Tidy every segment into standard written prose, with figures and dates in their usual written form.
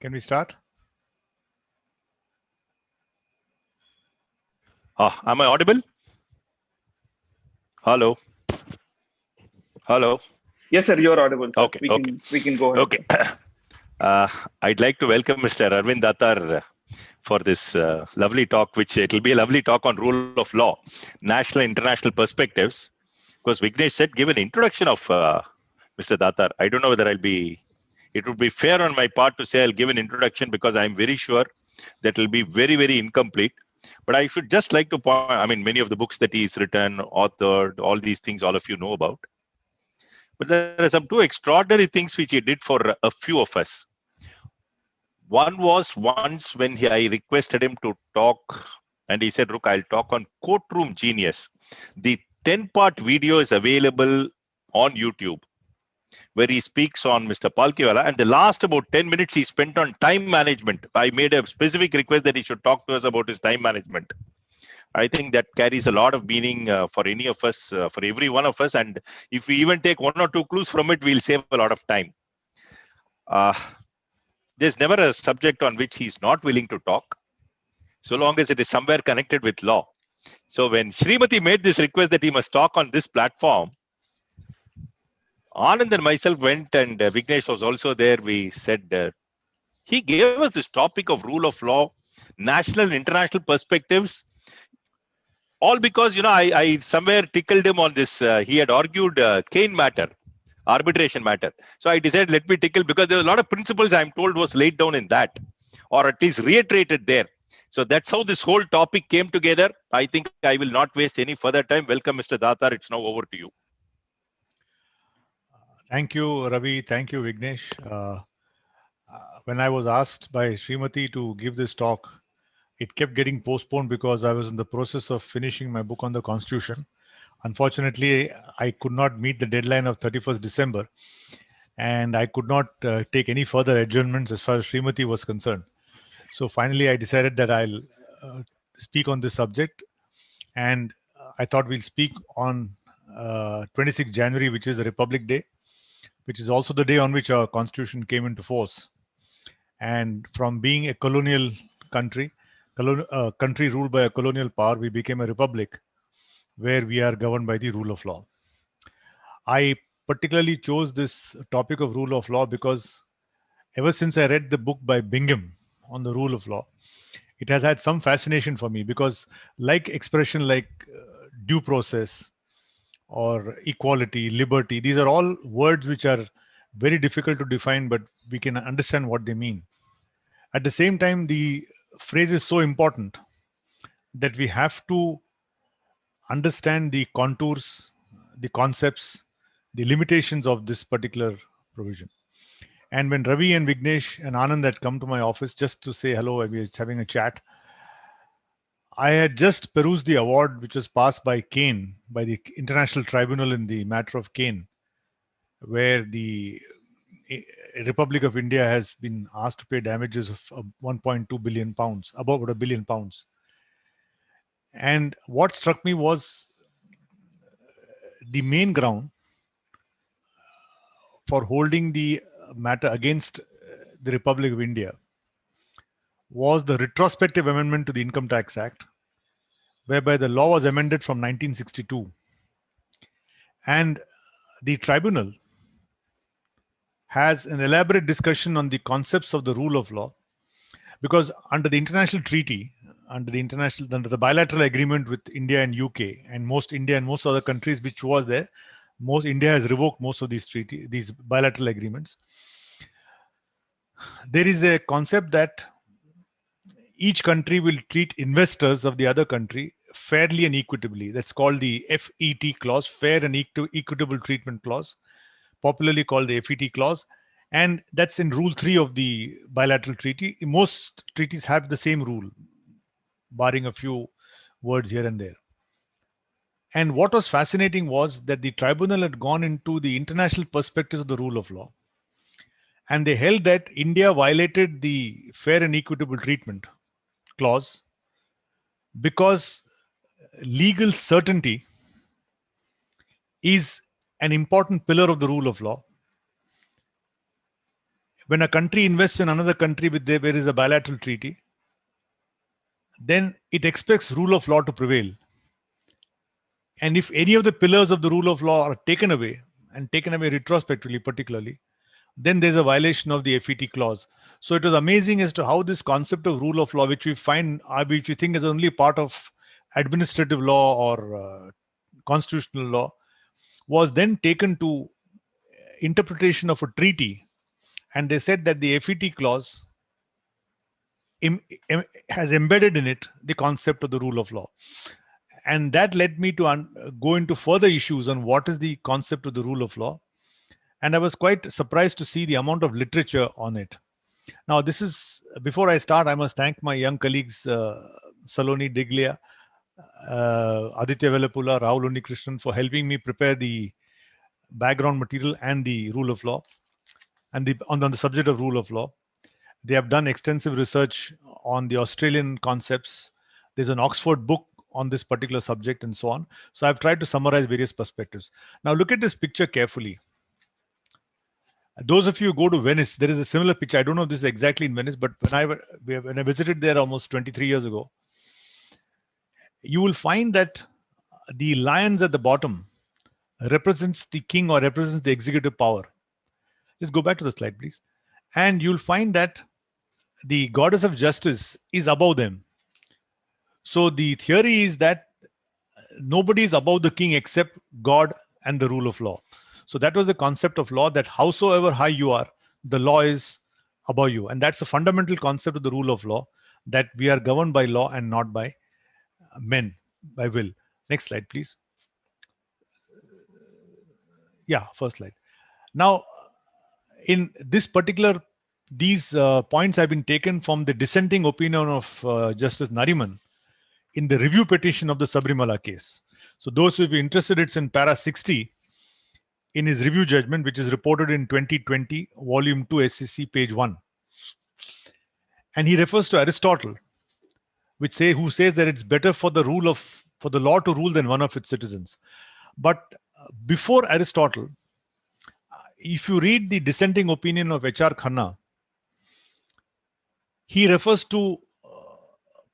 Can we start? Am I audible? Hello. Hello. Yes, sir, you're audible. Sir. Okay. We can go ahead. Okay. I'd like to welcome Mr. Arvind Datar for this lovely talk, which it will be a lovely talk on rule of law, national and international perspectives. Because Vignesh said, give an introduction of Mr. Datar. I don't know whether it would be fair on my part to say I'll give an introduction because I'm very sure that will be very, very incomplete. But I should just like to point, many of the books that he's written, authored, all these things all of you know about. But there are some two extraordinary things which he did for a few of us. One was once when I requested him to talk, and he said, look, I'll talk on Courtroom Genius. The 10-part video is available on YouTube, where he speaks on Mr. Palkhiwala, and the last about 10 minutes he spent on time management. I made a specific request that he should talk to us about his time management. I think that carries a lot of meaning for any of us, for every one of us. And if we even take one or two clues from it, we'll save a lot of time. There's never a subject on which he's not willing to talk, so long as it is somewhere connected with law. So when Srimati made this request that he must talk on this platform, Anand and myself went, and Vignesh was also there. We said, he gave us this topic of rule of law, national and international perspectives, all because, I somewhere tickled him on this. He had argued Kane matter, arbitration matter. So I decided, let me tickle, because there was a lot of principles I'm told was laid down in that, or at least reiterated there. So that's how this whole topic came together. I think I will not waste any further time. Welcome, Mr. Datar. It's now over to you. Thank you, Ravi. Thank you, Vignesh. When I was asked by Srimati to give this talk, it kept getting postponed because I was in the process of finishing my book on the Constitution. Unfortunately, I could not meet the deadline of 31st December, and I could not take any further adjournments as far as Srimati was concerned. So finally, I decided that I'll speak on this subject, and I thought we'll speak on 26th January, which is the Republic Day, which is also the day on which our Constitution came into force. And from being a colonial country, country ruled by a colonial power, we became a republic where we are governed by the rule of law. I particularly chose this topic of rule of law because ever since I read the book by Bingham on the rule of law, it has had some fascination for me, because like expression like due process or equality, liberty, these are all words which are very difficult to define, but we can understand what they mean. At the same time, the phrase is so important that we have to understand the contours, the concepts, the limitations of this particular provision. And when Ravi and Vignesh and Anand had come to my office just to say hello, we were having a chat, I had just perused the award which was passed by Kane, by the International Tribunal in the matter of Kane, where the Republic of India has been asked to pay damages of 1.2 billion pounds, about £1 billion. And what struck me was the main ground for holding the matter against the Republic of India was the retrospective amendment to the Income Tax Act, whereby the law was amended from 1962. And the tribunal has an elaborate discussion on the concepts of the rule of law, because under the international treaty, under the bilateral agreement with India and UK and most other countries which was there, India has revoked most of these bilateral agreements. There is a concept that each country will treat investors of the other country fairly and equitably. That's called the FET clause, fair and equitable treatment clause, popularly called the FET clause. And that's in Rule 3 of the bilateral treaty. Most treaties have the same rule, barring a few words here and there. And what was fascinating was that the tribunal had gone into the international perspectives of the rule of law. And they held that India violated the fair and equitable treatment clause because legal certainty is an important pillar of the rule of law. when a country invests in another country where there is a bilateral treaty, then it expects rule of law to prevail. And if any of the pillars of the rule of law are taken away, and taken away retrospectively particularly, then there's a violation of the FET clause. So it was amazing as to how this concept of rule of law, which we think is only part of administrative law or constitutional law, was then taken to interpretation of a treaty. And they said that the FET clause has embedded in it the concept of the rule of law. And that led me to go into further issues on what is the concept of the rule of law. And I was quite surprised to see the amount of literature on it. Now, before I start, I must thank my young colleagues, Saloni Diglia, Aditya Velapula, Rahul Unnikrishnan, for helping me prepare the background material and the rule of law, and on the subject of rule of law. They have done extensive research on the Australian concepts. There's an Oxford book on this particular subject and so on. So I've tried to summarize various perspectives. Now look at this picture carefully. Those of you who go to Venice, there is a similar picture. I don't know if this is exactly in Venice, but when I visited there almost 23 years ago, you will find that the lions at the bottom represents the king or represents the executive power. Just go back to the slide, please. And you'll find that the goddess of justice is above them. So the theory is that nobody is above the king except God and the rule of law. So that was the concept of law, that howsoever high you are, the law is above you. And that's a fundamental concept of the rule of law, that we are governed by law and not by men, by will. Next slide, please. Yeah, first slide. Now, in this particular, these points have been taken from the dissenting opinion of Justice Nariman in the review petition of the Sabrimala case. So those who are interested, it's in para 60 in his review judgment, which is reported in 2020, volume 2, SCC, page 1. And he refers to Aristotle, who says that it's better for the law to rule than one of its citizens. But before Aristotle, if you read the dissenting opinion of H.R. Khanna, he refers to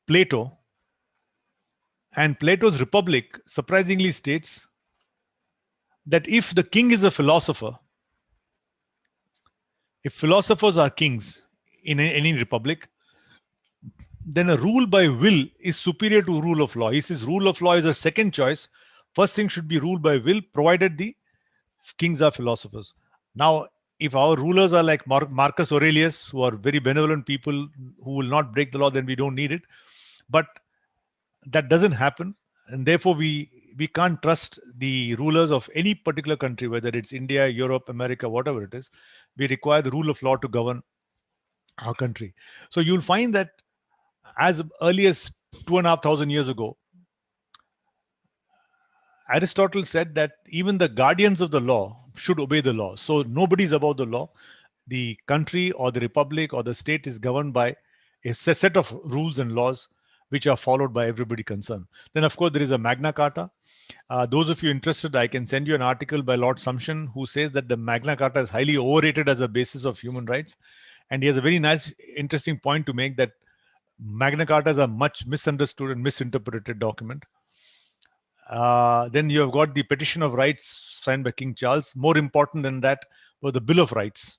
Plato, and Plato's Republic surprisingly states that if the king is a philosopher, if philosophers are kings in any republic, then a rule by will is superior to rule of law. He says rule of law is a second choice. First thing should be ruled by will, provided the kings are philosophers. Now, if our rulers are like Marcus Aurelius, who are very benevolent people who will not break the law, then we don't need it. But that doesn't happen. And therefore, we can't trust the rulers of any particular country, whether it's India, Europe, America, whatever it is. We require the rule of law to govern our country. So you'll find that as early as 2,500 years ago, Aristotle said that even the guardians of the law should obey the law. So nobody's above the law. The country or the republic or the state is governed by a set of rules and laws which are followed by everybody concerned. Then, of course, there is a Magna Carta. Those of you interested, I can send you an article by Lord Sumption, who says that the Magna Carta is highly overrated as a basis of human rights. And he has a very nice, interesting point to make, that Magna Carta is a much misunderstood and misinterpreted document. Then you have got the Petition of Rights signed by King Charles. More important than that was the Bill of Rights.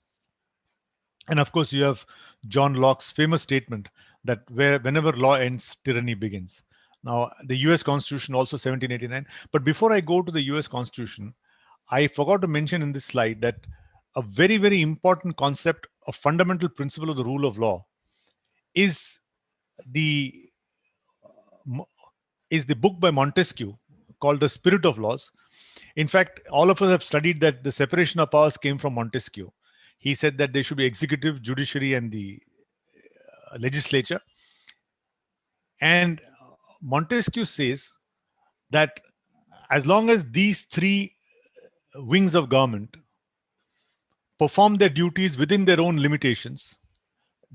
And of course, you have John Locke's famous statement that whenever law ends, tyranny begins. Now, the US Constitution also 1789. But before I go to the US Constitution, I forgot to mention in this slide that a very, very important concept, a fundamental principle of the rule of law is the book by Montesquieu called The Spirit of Laws. In fact, all of us have studied that the separation of powers came from Montesquieu. He said that there should be executive, judiciary, and the legislature. And Montesquieu says that as long as these three wings of government perform their duties within their own limitations,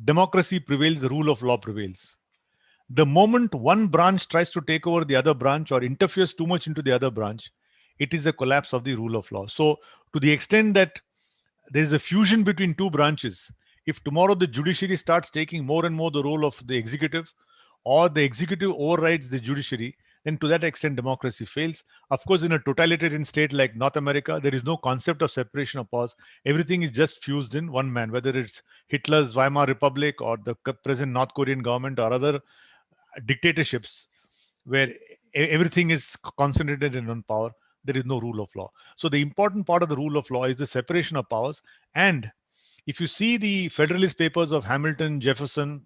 democracy prevails, the rule of law prevails. The moment one branch tries to take over the other branch or interferes too much into the other branch, it is a collapse of the rule of law. So to the extent that there is a fusion between two branches, If tomorrow the judiciary starts taking more and more the role of the executive, or the executive overrides the judiciary, then to that extent democracy fails. Of course, in a totalitarian state like North America, there is no concept of separation of powers. Everything is just fused in one man, whether it's Hitler's Weimar Republic or the present North Korean government or other dictatorships where everything is concentrated in one power. There is no rule of law. So the important part of the rule of law is the separation of powers. And if you see the Federalist Papers of Hamilton, Jefferson,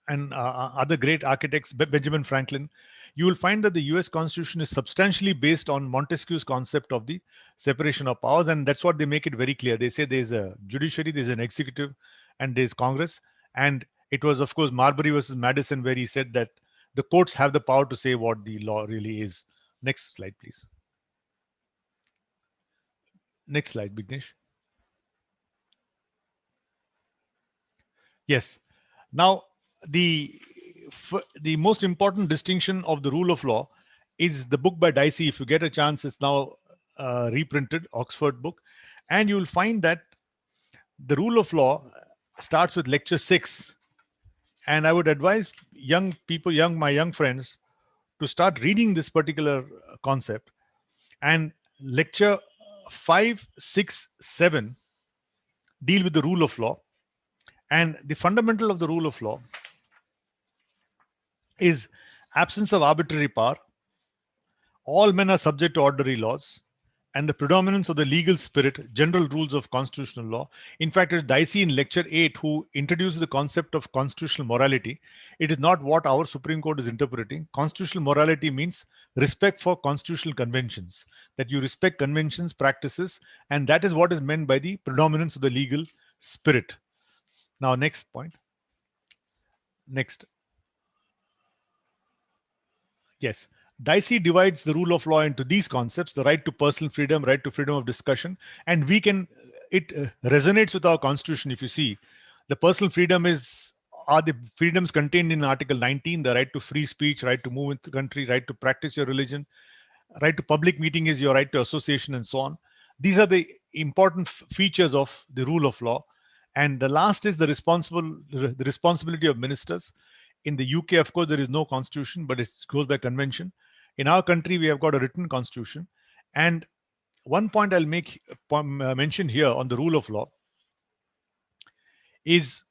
and other great architects, Benjamin Franklin, you will find that the US Constitution is substantially based on Montesquieu's concept of the separation of powers. And that's what they make it very clear. They say there's a judiciary, there's an executive, and there's Congress. And it was, of course, Marbury versus Madison, where he said that the courts have the power to say what the law really is. Next slide, please. Next slide, Vignesh. Yes. Now, the most important distinction of the rule of law is the book by Dicey. If you get a chance, it's now reprinted, Oxford book. And you will find that the rule of law starts with lecture 6. And I would advise young people, my young friends, to start reading this particular concept. And lecture 5, 6, 7 deal with the rule of law. And the fundamental of the rule of law is absence of arbitrary power. All men are subject to ordinary laws, and the predominance of the legal spirit, general rules of constitutional law. In fact, it's Dicey in lecture 8 who introduced the concept of constitutional morality. It is not what our Supreme Court is interpreting. Constitutional morality means respect for constitutional conventions, that you respect conventions, practices, and that is what is meant by the predominance of the legal spirit. Now, next point. Next. Yes. Dicey divides the rule of law into these concepts: the right to personal freedom, right to freedom of discussion. And it resonates with our constitution. If you see, the personal freedom are the freedoms contained in Article 19, the right to free speech, right to move in the country, right to practice your religion, right to public meeting is your right to association, and so on. These are the important features of the rule of law. And the last is the responsibility of ministers. In the UK, of course, there is no constitution, but it goes by convention. In our country, we have got a written constitution. And one point I'll mention here on the rule of law is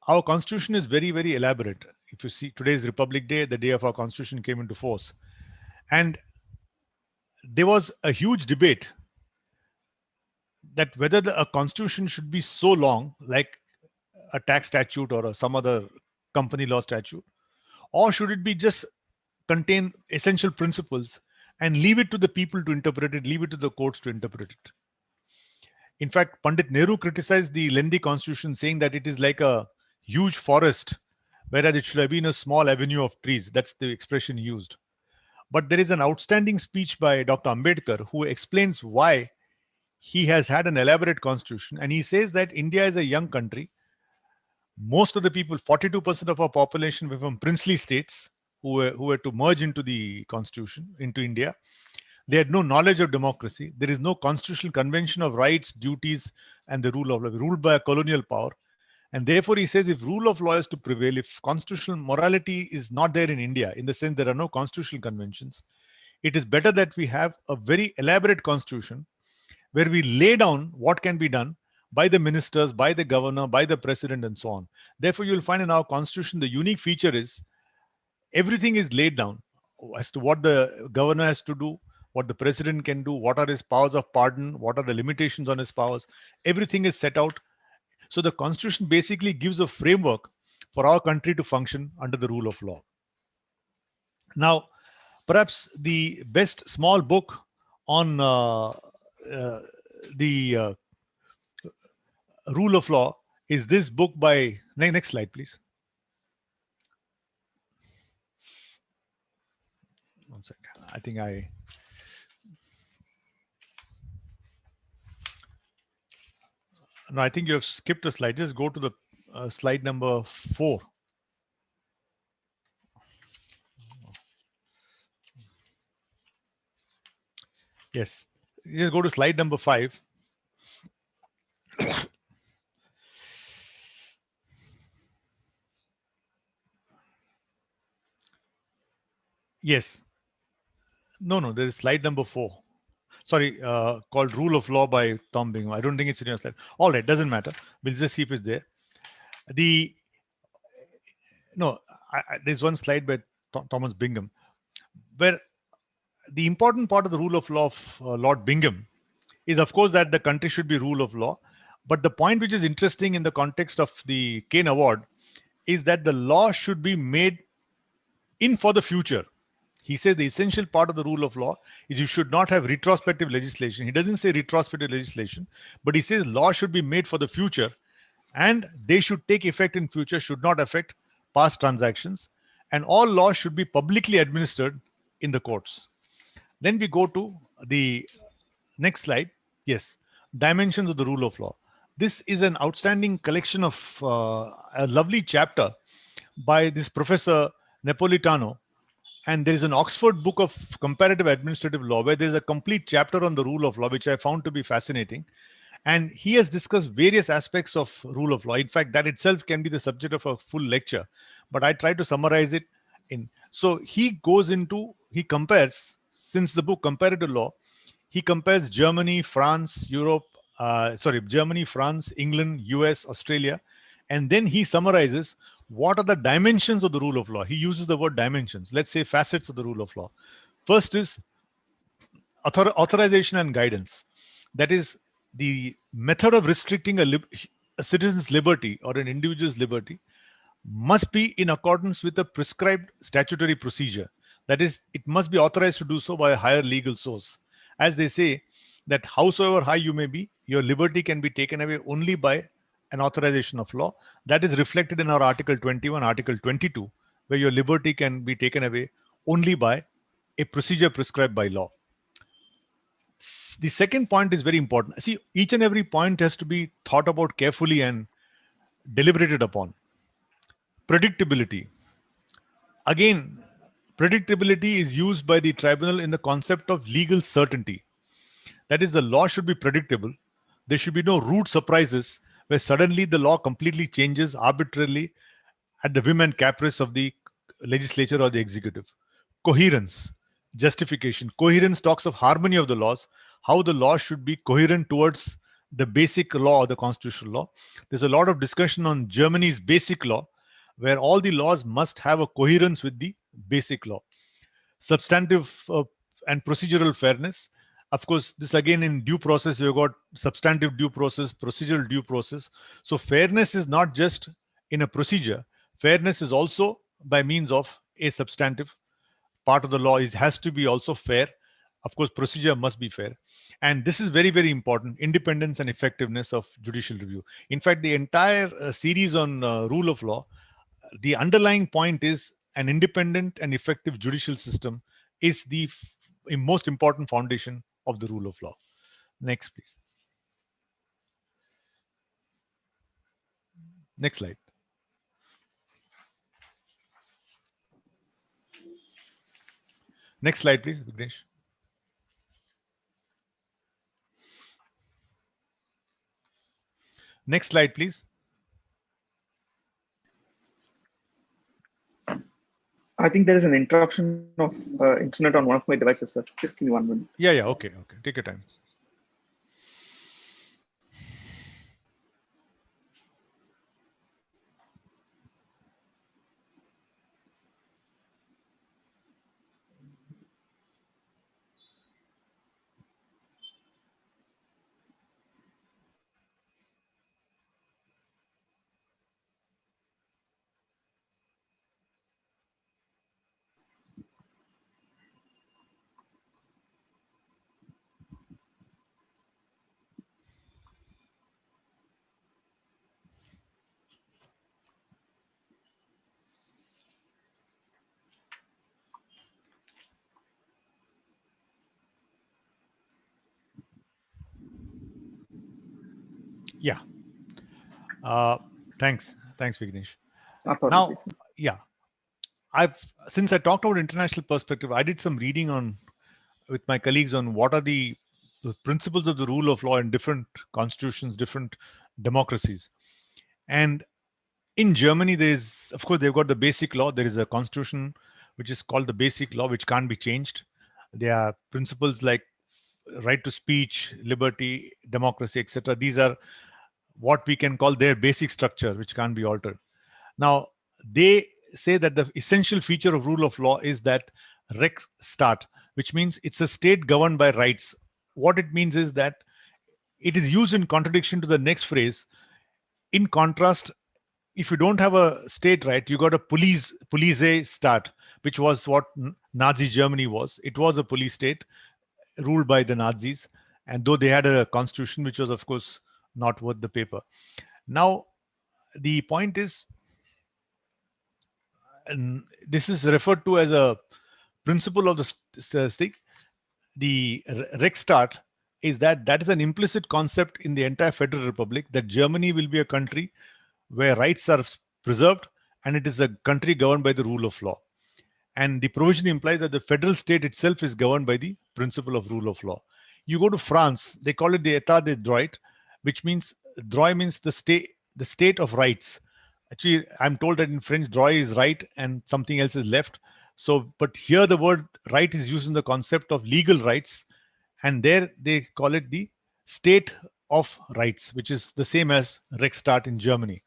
our constitution is very, very elaborate. If you see, today is Republic Day, the day of our constitution came into force. And there was a huge debate that whether a constitution should be so long, like a tax statute or some other company law statute, or should it be just contain essential principles and leave it to the people to interpret it, leave it to the courts to interpret it. In fact, Pandit Nehru criticized the lengthy constitution, saying that it is like a huge forest, whereas it should have been a small avenue of trees. That's the expression used. But there is an outstanding speech by Dr. Ambedkar who explains why he has had an elaborate constitution. And he says that India is a young country. Most of the people, 42% of our population, were from princely states who were to merge into the constitution, into India. They had no knowledge of democracy. There is no constitutional convention of rights, duties, and the rule of law, ruled by a colonial power. And therefore, he says, if rule of law is to prevail, if constitutional morality is not there in India, in the sense there are no constitutional conventions, it is better that we have a very elaborate constitution where we lay down what can be done by the ministers, by the governor, by the president, and so on. Therefore, you'll find in our constitution, the unique feature is everything is laid down as to what the governor has to do, what the president can do, what are his powers of pardon, what are the limitations on his powers. Everything is set out. So the constitution basically gives a framework for our country to function under the rule of law. Now, perhaps the best small book on the rule of law is this book by, next slide, please. One second. I think I think you have skipped a slide. Just go to the slide number 4. Yes. Just go to slide number 5. Yes. No, there is slide number 4. Sorry, called Rule of Law by Tom Bingham. I don't think it's in your slide. All right, doesn't matter. We'll just see if it's there. The no, there's one slide by Thomas Bingham where the important part of the rule of law of Lord Bingham is, of course, that the country should be rule of law. But the point which is interesting in the context of the Kane Award is that the law should be made in for the future. He says the essential part of the rule of law is you should not have retrospective legislation. He doesn't say retrospective legislation, but he says law should be made for the future and they should take effect in future, should not affect past transactions, and all laws should be publicly administered in the courts. Then we go to the next slide. Yes, dimensions of the rule of law. This is an outstanding collection of a lovely chapter by this professor Napolitano. And there is an Oxford book of comparative administrative law where there is a complete chapter on the rule of law, which I found to be fascinating. And he has discussed various aspects of rule of law. In fact, that itself can be the subject of a full lecture, but I try to summarize it in. So he compares, since the book Comparative Law, he compares Germany, France, Germany, France, England, US, Australia, and then he summarizes what are the dimensions of the rule of law. He uses the word dimensions. Let's say facets of the rule of law. First is authorization and guidance. That is the method of restricting a citizen's liberty or an individual's liberty must be in accordance with a prescribed statutory procedure. That is, it must be authorized to do so by a higher legal source. As they say, that howsoever high you may be, your liberty can be taken away only by an authorization of law. That is reflected in our Article 21, Article 22, where your liberty can be taken away only by a procedure prescribed by law. The second point is very important. See, each and every point has to be thought about carefully and deliberated upon. Predictability. Again, predictability is used by the tribunal in the concept of legal certainty. That is, the law should be predictable. There should be no rude surprises where suddenly the law completely changes arbitrarily at the whim and caprice of the legislature or the executive. Coherence, justification. Coherence talks of harmony of the laws, how the law should be coherent towards the basic law or the constitutional law. There's a lot of discussion on Germany's basic law, where all the laws must have a coherence with the basic law. Substantive and procedural fairness. Of course, this again in due process, you've got substantive due process, procedural due process. So fairness is not just in a procedure. Fairness is also by means of a substantive part of the law. It has to be also fair. Of course, procedure must be fair. And this is very, very important, independence and effectiveness of judicial review. In fact, the entire series on rule of law, the underlying point is an independent and effective judicial system is the most important foundation of the rule of law. Next, please. Next slide. Next slide, please, Vignesh. Next slide, please. I think there is an interruption of internet on one of my devices, sir. Just give me 1 minute. Yeah, okay. Take your time. Yeah. Thanks, Vignesh. Now, yeah, since I talked about international perspective, I did some reading with my colleagues on what are the principles of the rule of law in different constitutions, different democracies. And in Germany, of course, they've got the basic law. There is a constitution which is called the basic law, which can't be changed. There are principles like right to speech, liberty, democracy, etc. These are what we can call their basic structure, which can't be altered. Now, they say that the essential feature of rule of law is that Rechtsstaat, which means it's a state governed by rights. What it means is that it is used in contradiction to the next phrase. In contrast, if you don't have a state right, you got a police state, which was what Nazi Germany was. It was a police state ruled by the Nazis, and though they had a constitution, which was of course not worth the paper. Now, the point is, and this is referred to as a principle of the Rechtsstaat, is that is an implicit concept in the entire Federal Republic, that Germany will be a country where rights are preserved, and it is a country governed by the rule of law. And the provision implies that the federal state itself is governed by the principle of rule of law. You go to France, they call it the État de droit, which means droit means the state of rights. Actually, I'm told that in French, droit is right and something else is left. So, but here the word right is used in the concept of legal rights, and there they call it the state of rights, which is the same as Rechtsstaat in Germany.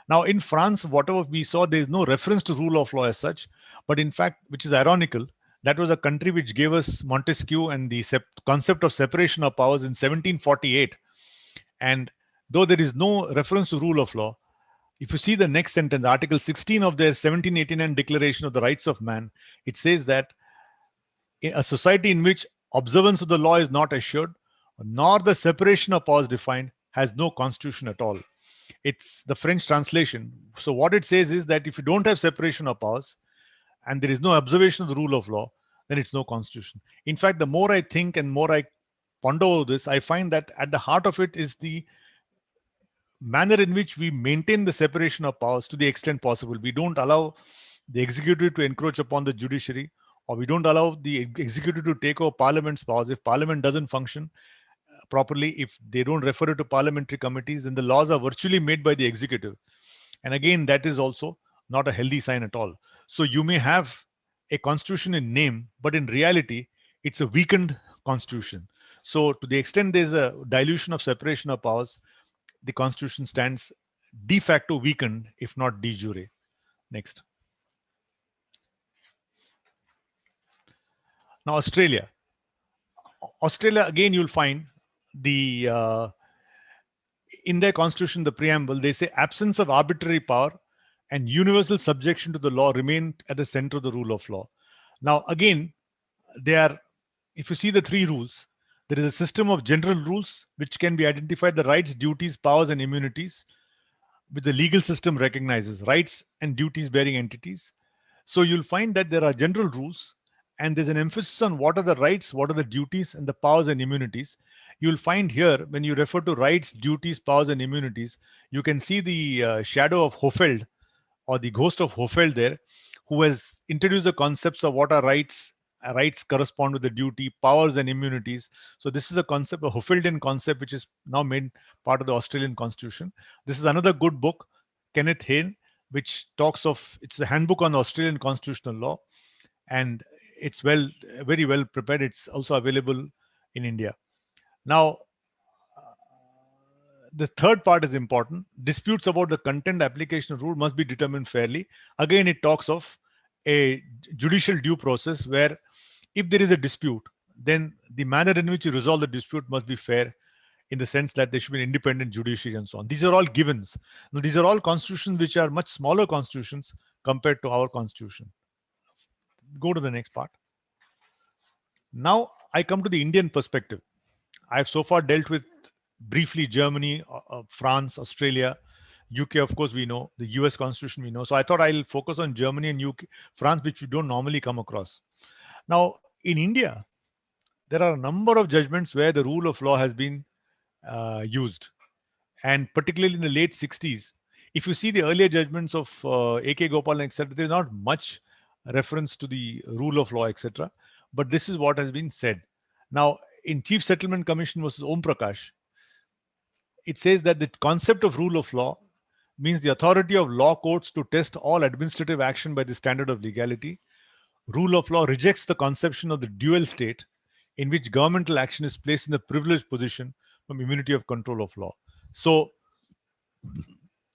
Now, in France, whatever we saw, there is no reference to rule of law as such, but in fact, which is ironical, that was a country which gave us Montesquieu and the concept of separation of powers in 1748. And though there is no reference to rule of law, if you see the next sentence, Article 16 of their 1789 Declaration of the Rights of Man, it says that a society in which observance of the law is not assured, nor the separation of powers defined, has no constitution at all. It's the French translation. So what it says is that if you don't have separation of powers and there is no observation of the rule of law, then it's no constitution. In fact, the more I think and more I ponder over this, I find that at the heart of it is the manner in which we maintain the separation of powers to the extent possible. We don't allow the executive to encroach upon the judiciary, or we don't allow the executive to take over parliament's powers. If parliament doesn't function properly, if they don't refer it to parliamentary committees, then the laws are virtually made by the executive. And again, that is also not a healthy sign at all. So you may have a constitution in name, but in reality, it's a weakened constitution. So to the extent there's a dilution of separation of powers, the constitution stands de facto weakened, if not de jure. Next. Now, Australia. Australia, again, you'll find the in their constitution, the preamble, they say absence of arbitrary power and universal subjection to the law remain at the center of the rule of law. Now, again, they are, if you see the three rules, there is a system of general rules which can be identified the rights, duties, powers, and immunities, which the legal system recognizes, rights and duties bearing entities. So you'll find that there are general rules, and there's an emphasis on what are the rights, what are the duties, and the powers and immunities. You'll find here, when you refer to rights, duties, powers, and immunities, you can see the shadow of Hofeld, or the ghost of Hofeld there, who has introduced the concepts of what are rights. Rights correspond with the duty, powers, and immunities. So this is a concept, a Hofeldian concept, which is now made part of the Australian Constitution. This is another good book, Kenneth Hayne, which talks of, it's a handbook on Australian constitutional law, and it's very well prepared. It's also available in India. Now, the third part is important. Disputes about the content application rule must be determined fairly. Again, it talks of a judicial due process where if there is a dispute, then the manner in which you resolve the dispute must be fair, in the sense that there should be an independent judiciary and so on. These are all givens. Now, these are all constitutions which are much smaller constitutions compared to our constitution. Go to the next part. Now, I come to the Indian perspective. I've so far dealt with briefly Germany, France, Australia, UK, of course, we know. The US Constitution, we know. So I thought I'll focus on Germany and UK, France, which we don't normally come across. Now, in India, there are a number of judgments where the rule of law has been used. And particularly in the late 60s, if you see the earlier judgments of A.K. Gopal, etc., there's not much reference to the rule of law, etc. But this is what has been said. Now, in Chief Settlement Commission versus Om Prakash, it says that the concept of rule of law means the authority of law courts to test all administrative action by the standard of legality, Rule of law rejects the conception of the dual state in which governmental action is placed in the privileged position from immunity of control of law. So,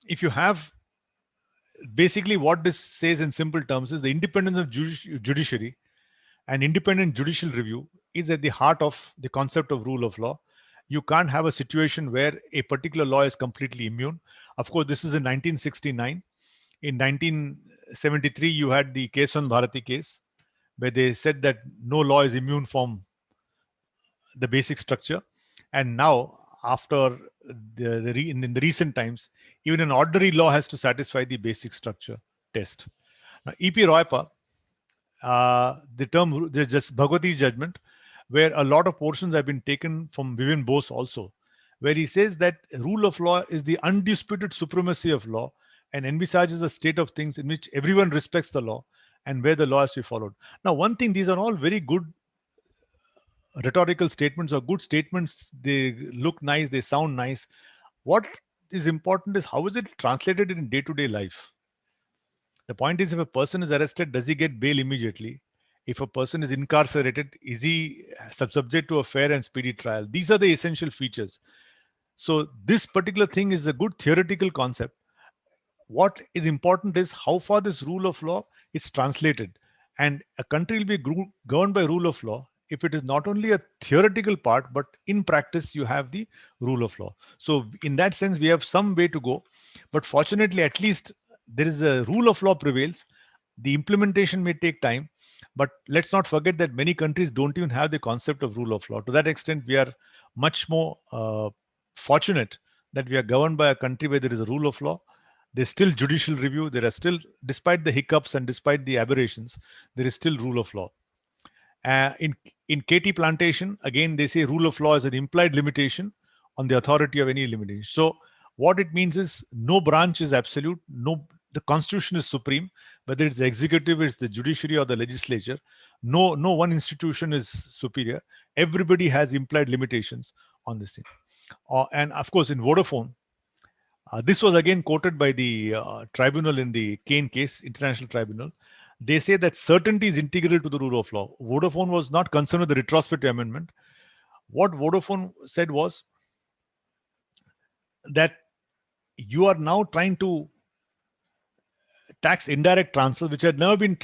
if you have basically what this says in simple terms is the independence of judiciary and independent judicial review is at the heart of the concept of rule of law. You can't have a situation where a particular law is completely immune. Of course, this is in 1969. In 1973, you had the Kesavan Bharati case, where they said that no law is immune from the basic structure. And now, after in the recent times, even an ordinary law has to satisfy the basic structure test. Now, E.P. Royappa, the term, the just Bhagwati judgment, where a lot of portions have been taken from Vivian Bose also, where he says that rule of law is the undisputed supremacy of law and envisages a state of things in which everyone respects the law and where the law is to be followed. Now, one thing, these are all very good rhetorical statements or good statements. They look nice, they sound nice. What is important is how is it translated in day-to-day life? The point is, if a person is arrested, does he get bail immediately? If a person is incarcerated, is he subject to a fair and speedy trial? These are the essential features. So this particular thing is a good theoretical concept. What is important is how far this rule of law is translated. And a country will be governed by rule of law if it is not only a theoretical part, but in practice, you have the rule of law. So in that sense, we have some way to go. But fortunately, at least there is a rule of law prevails. The implementation may take time, but let's not forget that many countries don't even have the concept of rule of law. To that extent, we are much more fortunate that we are governed by a country where there is a rule of law. There's still judicial review. There are still, despite the hiccups and despite the aberrations, there is still rule of law. In KT Plantation, again, they say rule of law is an implied limitation on the authority of any limitation. So what it means is no branch is absolute. The constitution is supreme, whether it's the executive, it's the judiciary or the legislature. No one institution is superior. Everybody has implied limitations on this thing. And of course, in Vodafone, this was again quoted by the tribunal in the Kane case, International Tribunal. They say that certainty is integral to the rule of law. Vodafone was not concerned with the retrospective amendment. What Vodafone said was that you are now trying to tax indirect transfers, which had never been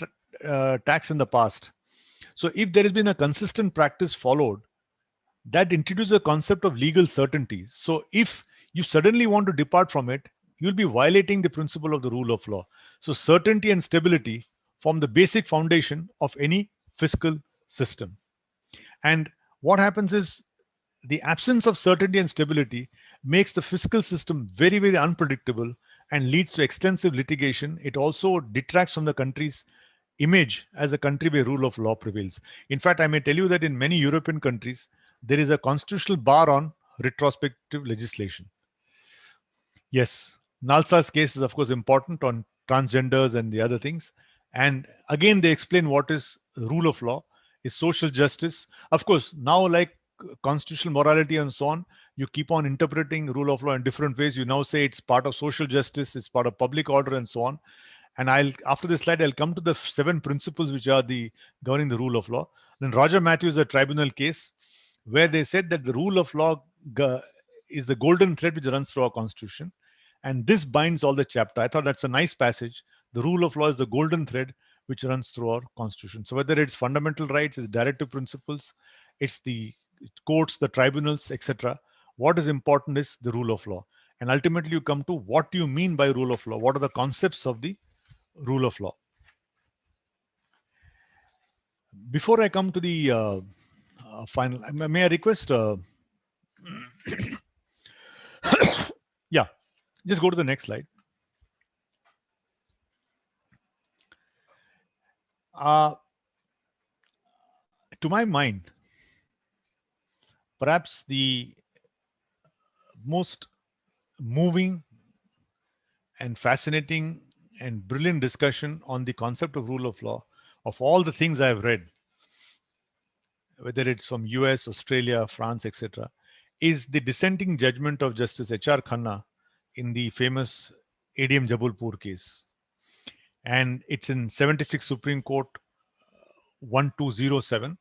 taxed in the past. So if there has been a consistent practice followed, that introduces a concept of legal certainty. So if you suddenly want to depart from it, you'll be violating the principle of the rule of law. So certainty and stability form the basic foundation of any fiscal system. And what happens is the absence of certainty and stability makes the fiscal system very, very unpredictable and leads to extensive litigation. It also detracts from the country's image as a country where rule of law prevails. In fact, I may tell you that in many European countries, there is a constitutional bar on retrospective legislation. Yes, Nalsa's case is, of course, important on transgenders and the other things. And again, they explain what is rule of law, is social justice. Of course, now like constitutional morality and so on, you keep on interpreting rule of law in different ways. You now say it's part of social justice, it's part of public order and so on. And after this slide, I'll come to the 7 principles which are the governing the rule of law. Then Roger Matthews, a tribunal case, where they said that the rule of law is the golden thread which runs through our constitution. And this binds all the chapter. I thought that's a nice passage. The rule of law is the golden thread which runs through our constitution. So whether it's fundamental rights, it's directive principles, it's the courts, the tribunals, etc. What is important is the rule of law. And ultimately you come to what do you mean by rule of law? What are the concepts of the rule of law? Before I come to the final, may I request? Yeah, just go to the next slide. To my mind, perhaps the most moving and fascinating and brilliant discussion on the concept of rule of law of all the things I've read, whether it's from US, Australia, France, etc., is the dissenting judgment of Justice H.R. Khanna in the famous ADM Jabalpur case. And it's in 76 Supreme Court, 1207.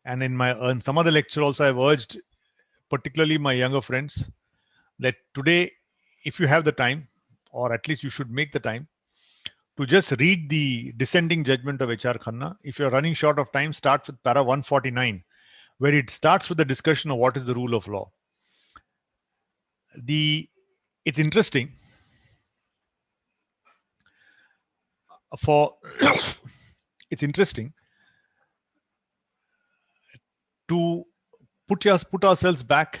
And in some other lecture also, I've urged particularly my younger friends that today, if you have the time, or at least you should make the time, to just read the dissenting judgment of H.R. Khanna. If you're running short of time, start with para 149, where it starts with the discussion of what is the rule of law. It's interesting it's interesting to put ourselves back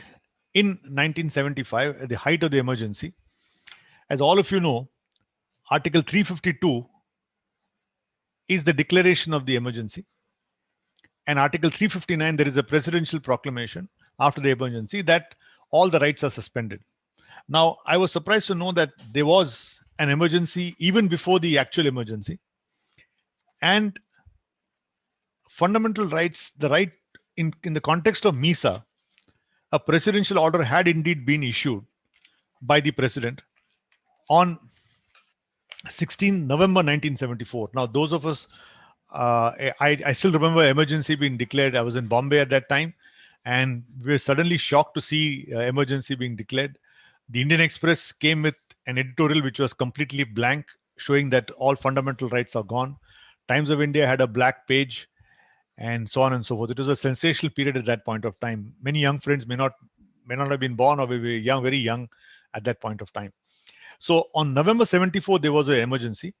in 1975 at the height of the emergency. As all of you know, Article 352 is the declaration of the emergency, and Article 359, there is a presidential proclamation after the emergency that all the rights are suspended. Now, I was surprised to know that there was an emergency even before the actual emergency, and fundamental rights, the right in the context of MISA, a presidential order had indeed been issued by the president on 16 November 1974. Now, those of us, I still remember emergency being declared. I was in Bombay at that time, and we were suddenly shocked to see emergency being declared. The Indian Express came with an editorial which was completely blank, showing that all fundamental rights are gone. Times of India had a black page, and so on and so forth. It was a sensational period at that point of time. Many young friends may not have been born, or were young, very young at that point of time. So on November 74, there was an emergency.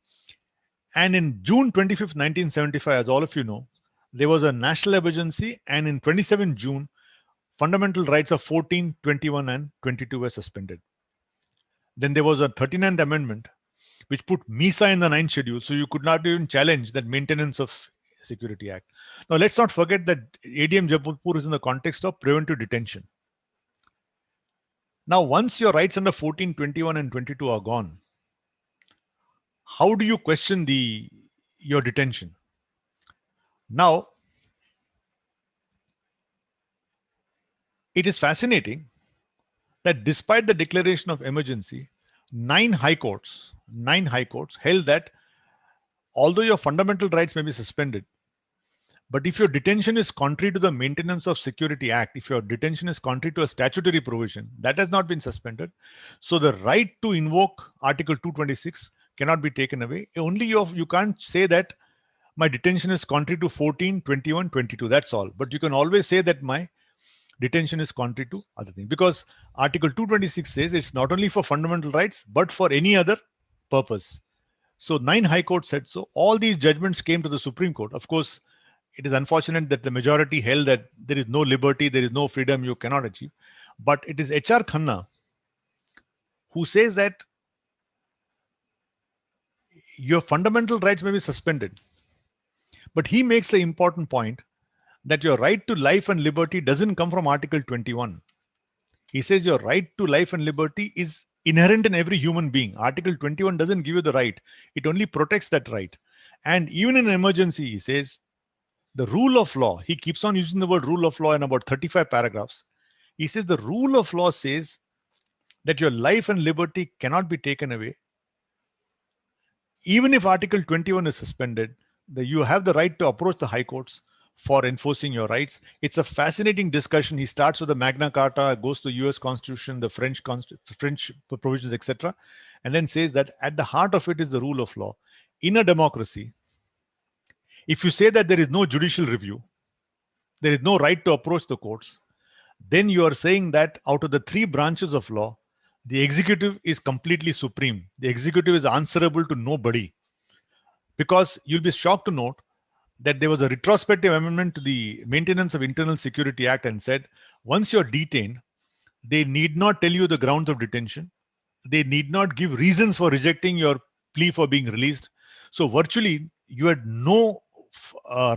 And in June 25th, 1975, as all of you know, there was a national emergency. And in 27 June, fundamental rights of 14, 21, and 22 were suspended. Then there was a 39th amendment, which put MISA in the 9th schedule. So you could not even challenge that maintenance of Security Act. Now, let's not forget that ADM Jabalpur is in the context of preventive detention. Now, once your rights under 14, 21, and 22 are gone, how do you question your detention? Now, it is fascinating that despite the declaration of emergency, 9 high courts held that although your fundamental rights may be suspended, but if your detention is contrary to the Maintenance of Security Act, if your detention is contrary to a statutory provision, that has not been suspended. So the right to invoke Article 226 cannot be taken away. Only you can't say that my detention is contrary to 14, 21, 22. That's all. But you can always say that my detention is contrary to other things, because Article 226 says it's not only for fundamental rights, but for any other purpose. So 9 high courts said so. All these judgments came to the Supreme Court. Of course, it is unfortunate that the majority held that there is no liberty, there is no freedom, you cannot achieve. But it is H.R. Khanna who says that your fundamental rights may be suspended. But he makes the important point that your right to life and liberty doesn't come from Article 21. He says your right to life and liberty is inherent in every human being. Article 21 doesn't give you the right. It only protects that right. And even in an emergency, he says, the rule of law, he keeps on using the word rule of law in about 35 paragraphs. He says the rule of law says that your life and liberty cannot be taken away. Even if Article 21 is suspended, you have the right to approach the high courts for enforcing your rights. It's a fascinating discussion. He starts with the Magna Carta, goes to the US Constitution, the French provisions, etc., and then says that at the heart of it is the rule of law. In a democracy, if you say that there is no judicial review, there is no right to approach the courts, then you are saying that out of the 3 branches of law, the executive is completely supreme. The executive is answerable to nobody. Because you'll be shocked to note that there was a retrospective amendment to the Maintenance of Internal Security Act and said, once you're detained, they need not tell you the grounds of detention. They need not give reasons for rejecting your plea for being released. So virtually, you had no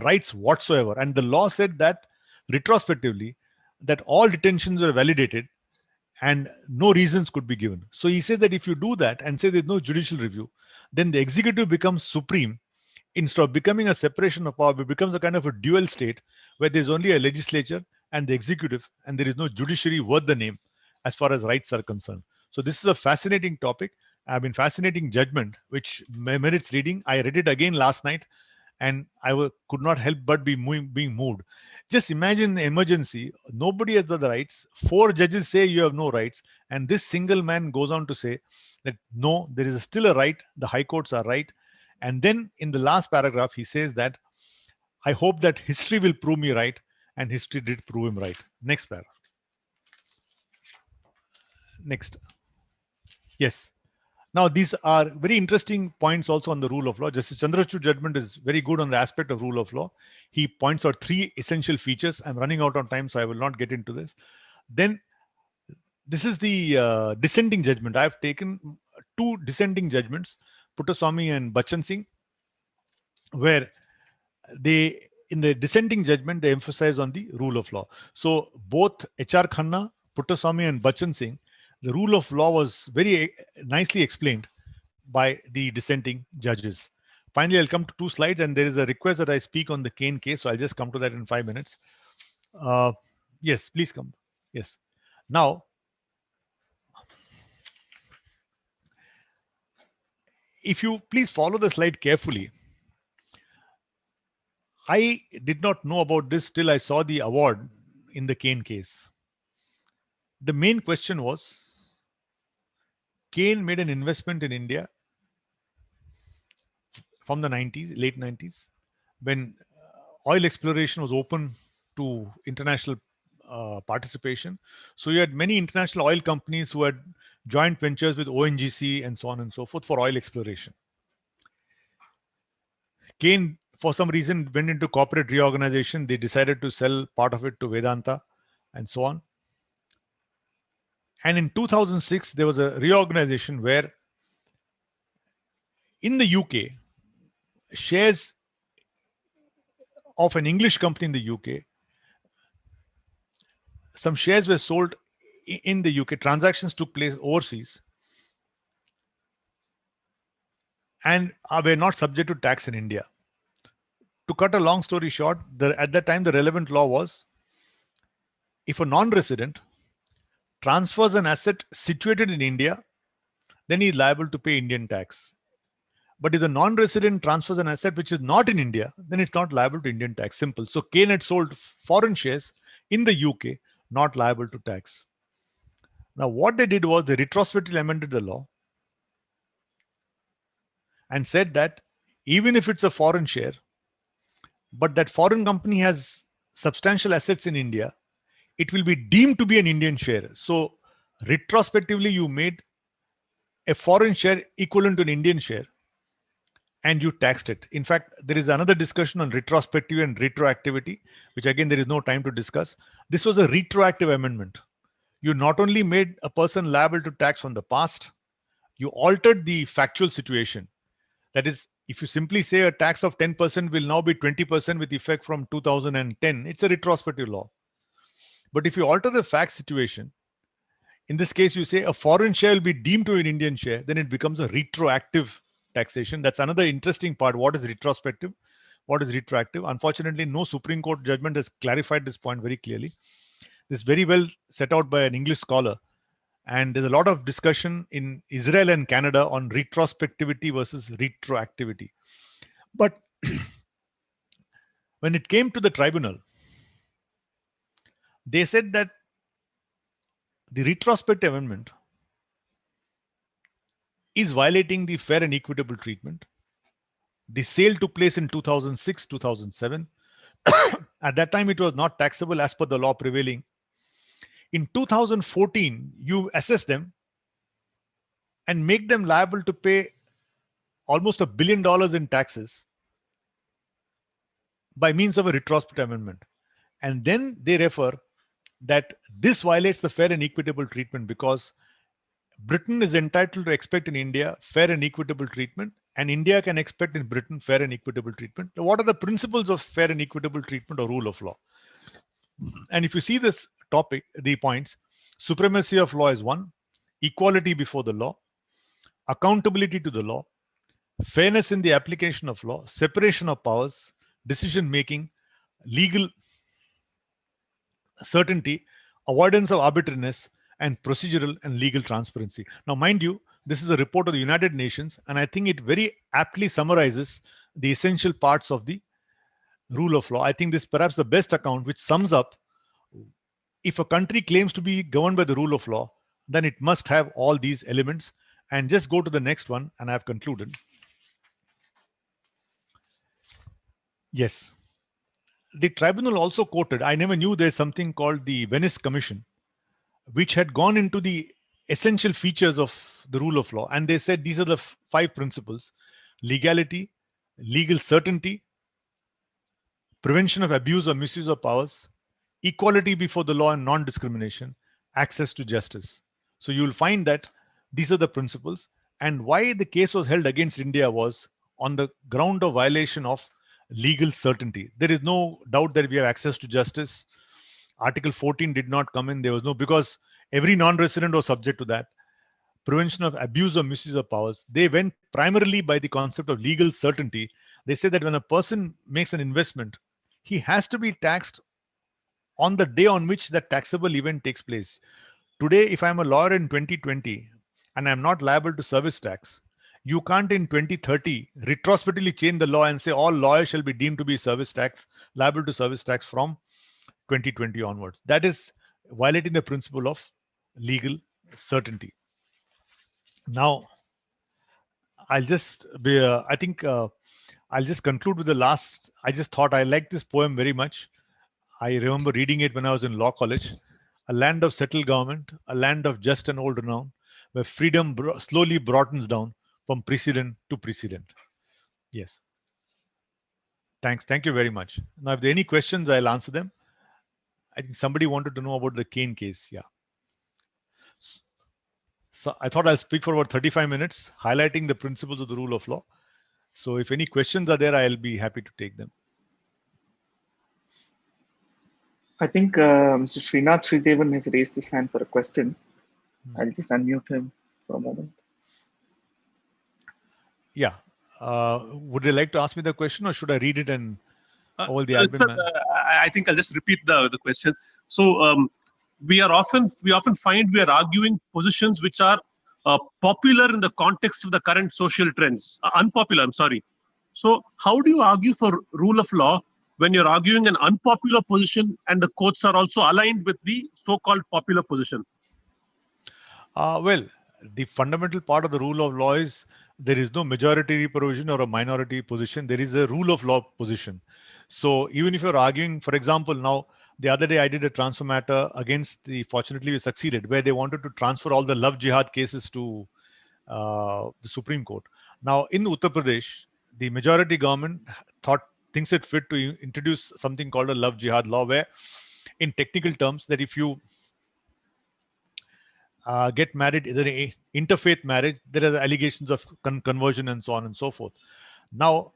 rights whatsoever. And the law said that retrospectively, that all detentions were validated and no reasons could be given. So he says that if you do that and say there's no judicial review, then the executive becomes supreme. Instead of becoming a separation of power, it becomes a kind of a dual state where there's only a legislature and the executive, and there is no judiciary worth the name as far as rights are concerned. So this is a fascinating topic. Fascinating judgment, which merits reading. I read it again last night, and could not help but being moved. Just imagine the emergency. Nobody has the rights. 4 judges say you have no rights, and this single man goes on to say that no, there is still a right. The high courts are right. And then in the last paragraph, he says that I hope that history will prove me right, and history did prove him right. Next paragraph. Next. Yes. Now, these are very interesting points also on the rule of law. Justice Chandrachud judgment is very good on the aspect of rule of law. He points out 3 essential features. I'm running out of time, so I will not get into this. Then, this is the dissenting judgment. I've taken 2 dissenting judgments, Puttaswamy and Bachchan Singh, where in the dissenting judgment, they emphasize on the rule of law. So, both H.R. Khanna, Puttaswamy, and Bachchan Singh, the rule of law was very nicely explained by the dissenting judges. Finally, I'll come to 2 slides, and there is a request that I speak on the Kane case. So I'll just come to that in 5 minutes. Yes, please come. Yes. Now, if you please follow the slide carefully. I did not know about this till I saw the award in the Kane case. The main question was, Kane made an investment in India from the 90s, late 90s, when oil exploration was open to international participation. So you had many international oil companies who had joint ventures with ONGC and so on and so forth for oil exploration. Kane, for some reason, went into corporate reorganization. They decided to sell part of it to Vedanta and so on. And in 2006, there was a reorganization where in the UK, shares of an English company in the UK, some shares were sold in the UK. Transactions took place overseas and were not subject to tax in India. To cut a long story short, at that time, the relevant law was, if a non-resident transfers an asset situated in India, then he is liable to pay Indian tax. But if the non-resident transfers an asset which is not in India, then it's not liable to Indian tax. Simple. So Kane had sold foreign shares in the UK, not liable to tax. Now, what they did was they retrospectively amended the law and said that even if it's a foreign share, but that foreign company has substantial assets in India, it will be deemed to be an Indian share. So retrospectively, you made a foreign share equivalent to an Indian share and you taxed it. In fact, there is another discussion on retrospective and retroactivity, which again, there is no time to discuss. This was a retroactive amendment. You not only made a person liable to tax from the past, you altered the factual situation. That is, if you simply say a tax of 10% will now be 20% with effect from 2010, it's a retrospective law. But if you alter the fact situation, in this case, you say a foreign share will be deemed to an Indian share, then it becomes a retroactive taxation. That's another interesting part. What is retrospective? What is retroactive? Unfortunately, no Supreme Court judgment has clarified this point very clearly. This is very well set out by an English scholar. And there's a lot of discussion in Israel and Canada on retrospectivity versus retroactivity. But when it came to the tribunal, they said that the retrospective amendment is violating the fair and equitable treatment. The sale took place in 2006, 2007. At that time, it was not taxable as per the law prevailing. In 2014, you assess them and make them liable to pay almost $1 billion in taxes by means of a retrospective amendment. And then they refer that this violates the fair and equitable treatment because Britain is entitled to expect in India fair and equitable treatment, and India can expect in Britain fair and equitable treatment. What are the principles of fair and equitable treatment or rule of law? And if you see this topic, the points, supremacy of law is 1, equality before the law, accountability to the law, fairness in the application of law, separation of powers, decision making, legal certainty, avoidance of arbitrariness, and procedural and legal transparency. Now, mind you, this is a report of the United Nations, and I think it very aptly summarizes the essential parts of the rule of law. I think this is perhaps the best account which sums up, if a country claims to be governed by the rule of law, then it must have all these elements. And just go to the next one, and I've concluded. Yes. The tribunal also quoted, I never knew there's something called the Venice Commission, which had gone into the essential features of the rule of law. And they said these are the 5 principles: legality, legal certainty, prevention of abuse or misuse of powers, equality before the law and non-discrimination, access to justice. So you'll find that these are the principles. And why the case was held against India was on the ground of violation of legal certainty. There is no doubt that we have access to justice. Article 14 did not come in. There was no, because every non-resident was subject to that. Prevention of abuse or misuse of powers. They went primarily by the concept of legal certainty. They say that when a person makes an investment, he has to be taxed on the day on which that taxable event takes place. Today, if I'm a lawyer in 2020 and I'm not liable to service tax, you can't in 2030 retrospectively change the law and say all lawyers shall be deemed to be liable to service tax from 2020 onwards. That is violating the principle of legal certainty. Now, I'll just conclude with the last. I just thought I like this poem very much. I remember reading it when I was in law college. A land of settled government, a land of just and old renown, where freedom slowly broadens down from precedent to precedent. Yes. Thanks. Thank you very much. Now, if there are any questions, I'll answer them. I think somebody wanted to know about the Kane case. Yeah. So I thought I'll speak for about 35 minutes, highlighting the principles of the rule of law. So if any questions are there, I'll be happy to take them. I think Mr. Srinath Sridevan has raised his hand for a question. I'll just unmute him for a moment. Yeah. Would they like to ask me the question, or should I read it and all the admin? Sir, I think I'll just repeat the question. So we often find we are arguing positions which are popular in the context of the current social trends. Unpopular, I'm sorry. So how do you argue for rule of law when you're arguing an unpopular position and the courts are also aligned with the so-called popular position? Well, the fundamental part of the rule of law is there is no majority provision or a minority position. There is a rule of law position. So even if you're arguing, for example, now the other day I did a transfer matter against fortunately we succeeded, where they wanted to transfer all the love jihad cases to the Supreme Court. Now in Uttar Pradesh, the majority government thinks it fit to introduce something called a love jihad law, where in technical terms that if you get married, either an interfaith marriage, there are allegations of conversion and so on and so forth. Now,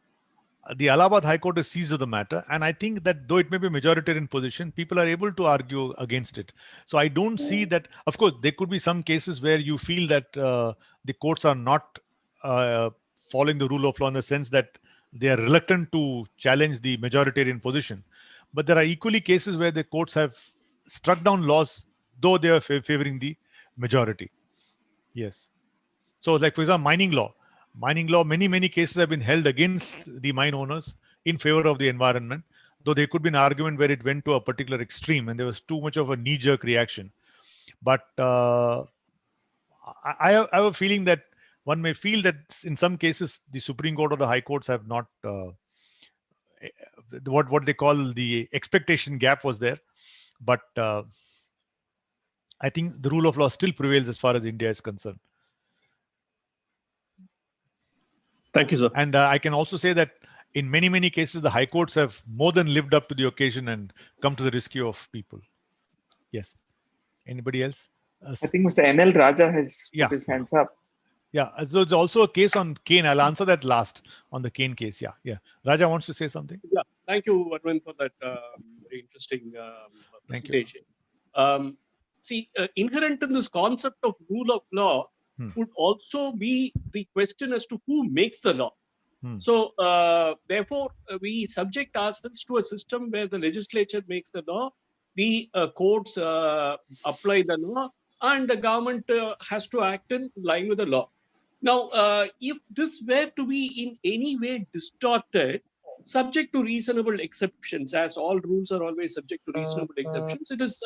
the Allahabad High Court is seized of the matter, and I think that though it may be a majoritarian position, people are able to argue against it. So I don't see that. Of course, there could be some cases where you feel that the courts are not following the rule of law in the sense that they are reluctant to challenge the majoritarian position. But there are equally cases where the courts have struck down laws, though they are favoring the majority. Yes. So like, for example, mining law, many cases have been held against the mine owners in favor of the environment, though there could be an argument where it went to a particular extreme and there was too much of a knee-jerk reaction. But I have a feeling that one may feel that in some cases the Supreme Court or the High Courts have not what they call the expectation gap was there. But I think the rule of law still prevails as far as India is concerned. Thank you, sir. And I can also say that in many cases, the high courts have more than lived up to the occasion and come to the rescue of people. Yes. Anybody else? I think Mr. NL Raja has put his hands up. Yeah. So there's also a case on Kane. I'll answer that last on the Kane case. Yeah. Raja wants to say something. Yeah. Thank you, Arvind, for that very interesting presentation. Inherent in this concept of rule of law would also be the question as to who makes the law. So, therefore, we subject ourselves to a system where the legislature makes the law, the courts apply the law, and the government has to act in line with the law. Now, if this were to be in any way distorted, subject to reasonable exceptions, as all rules are always subject to reasonable exceptions, it is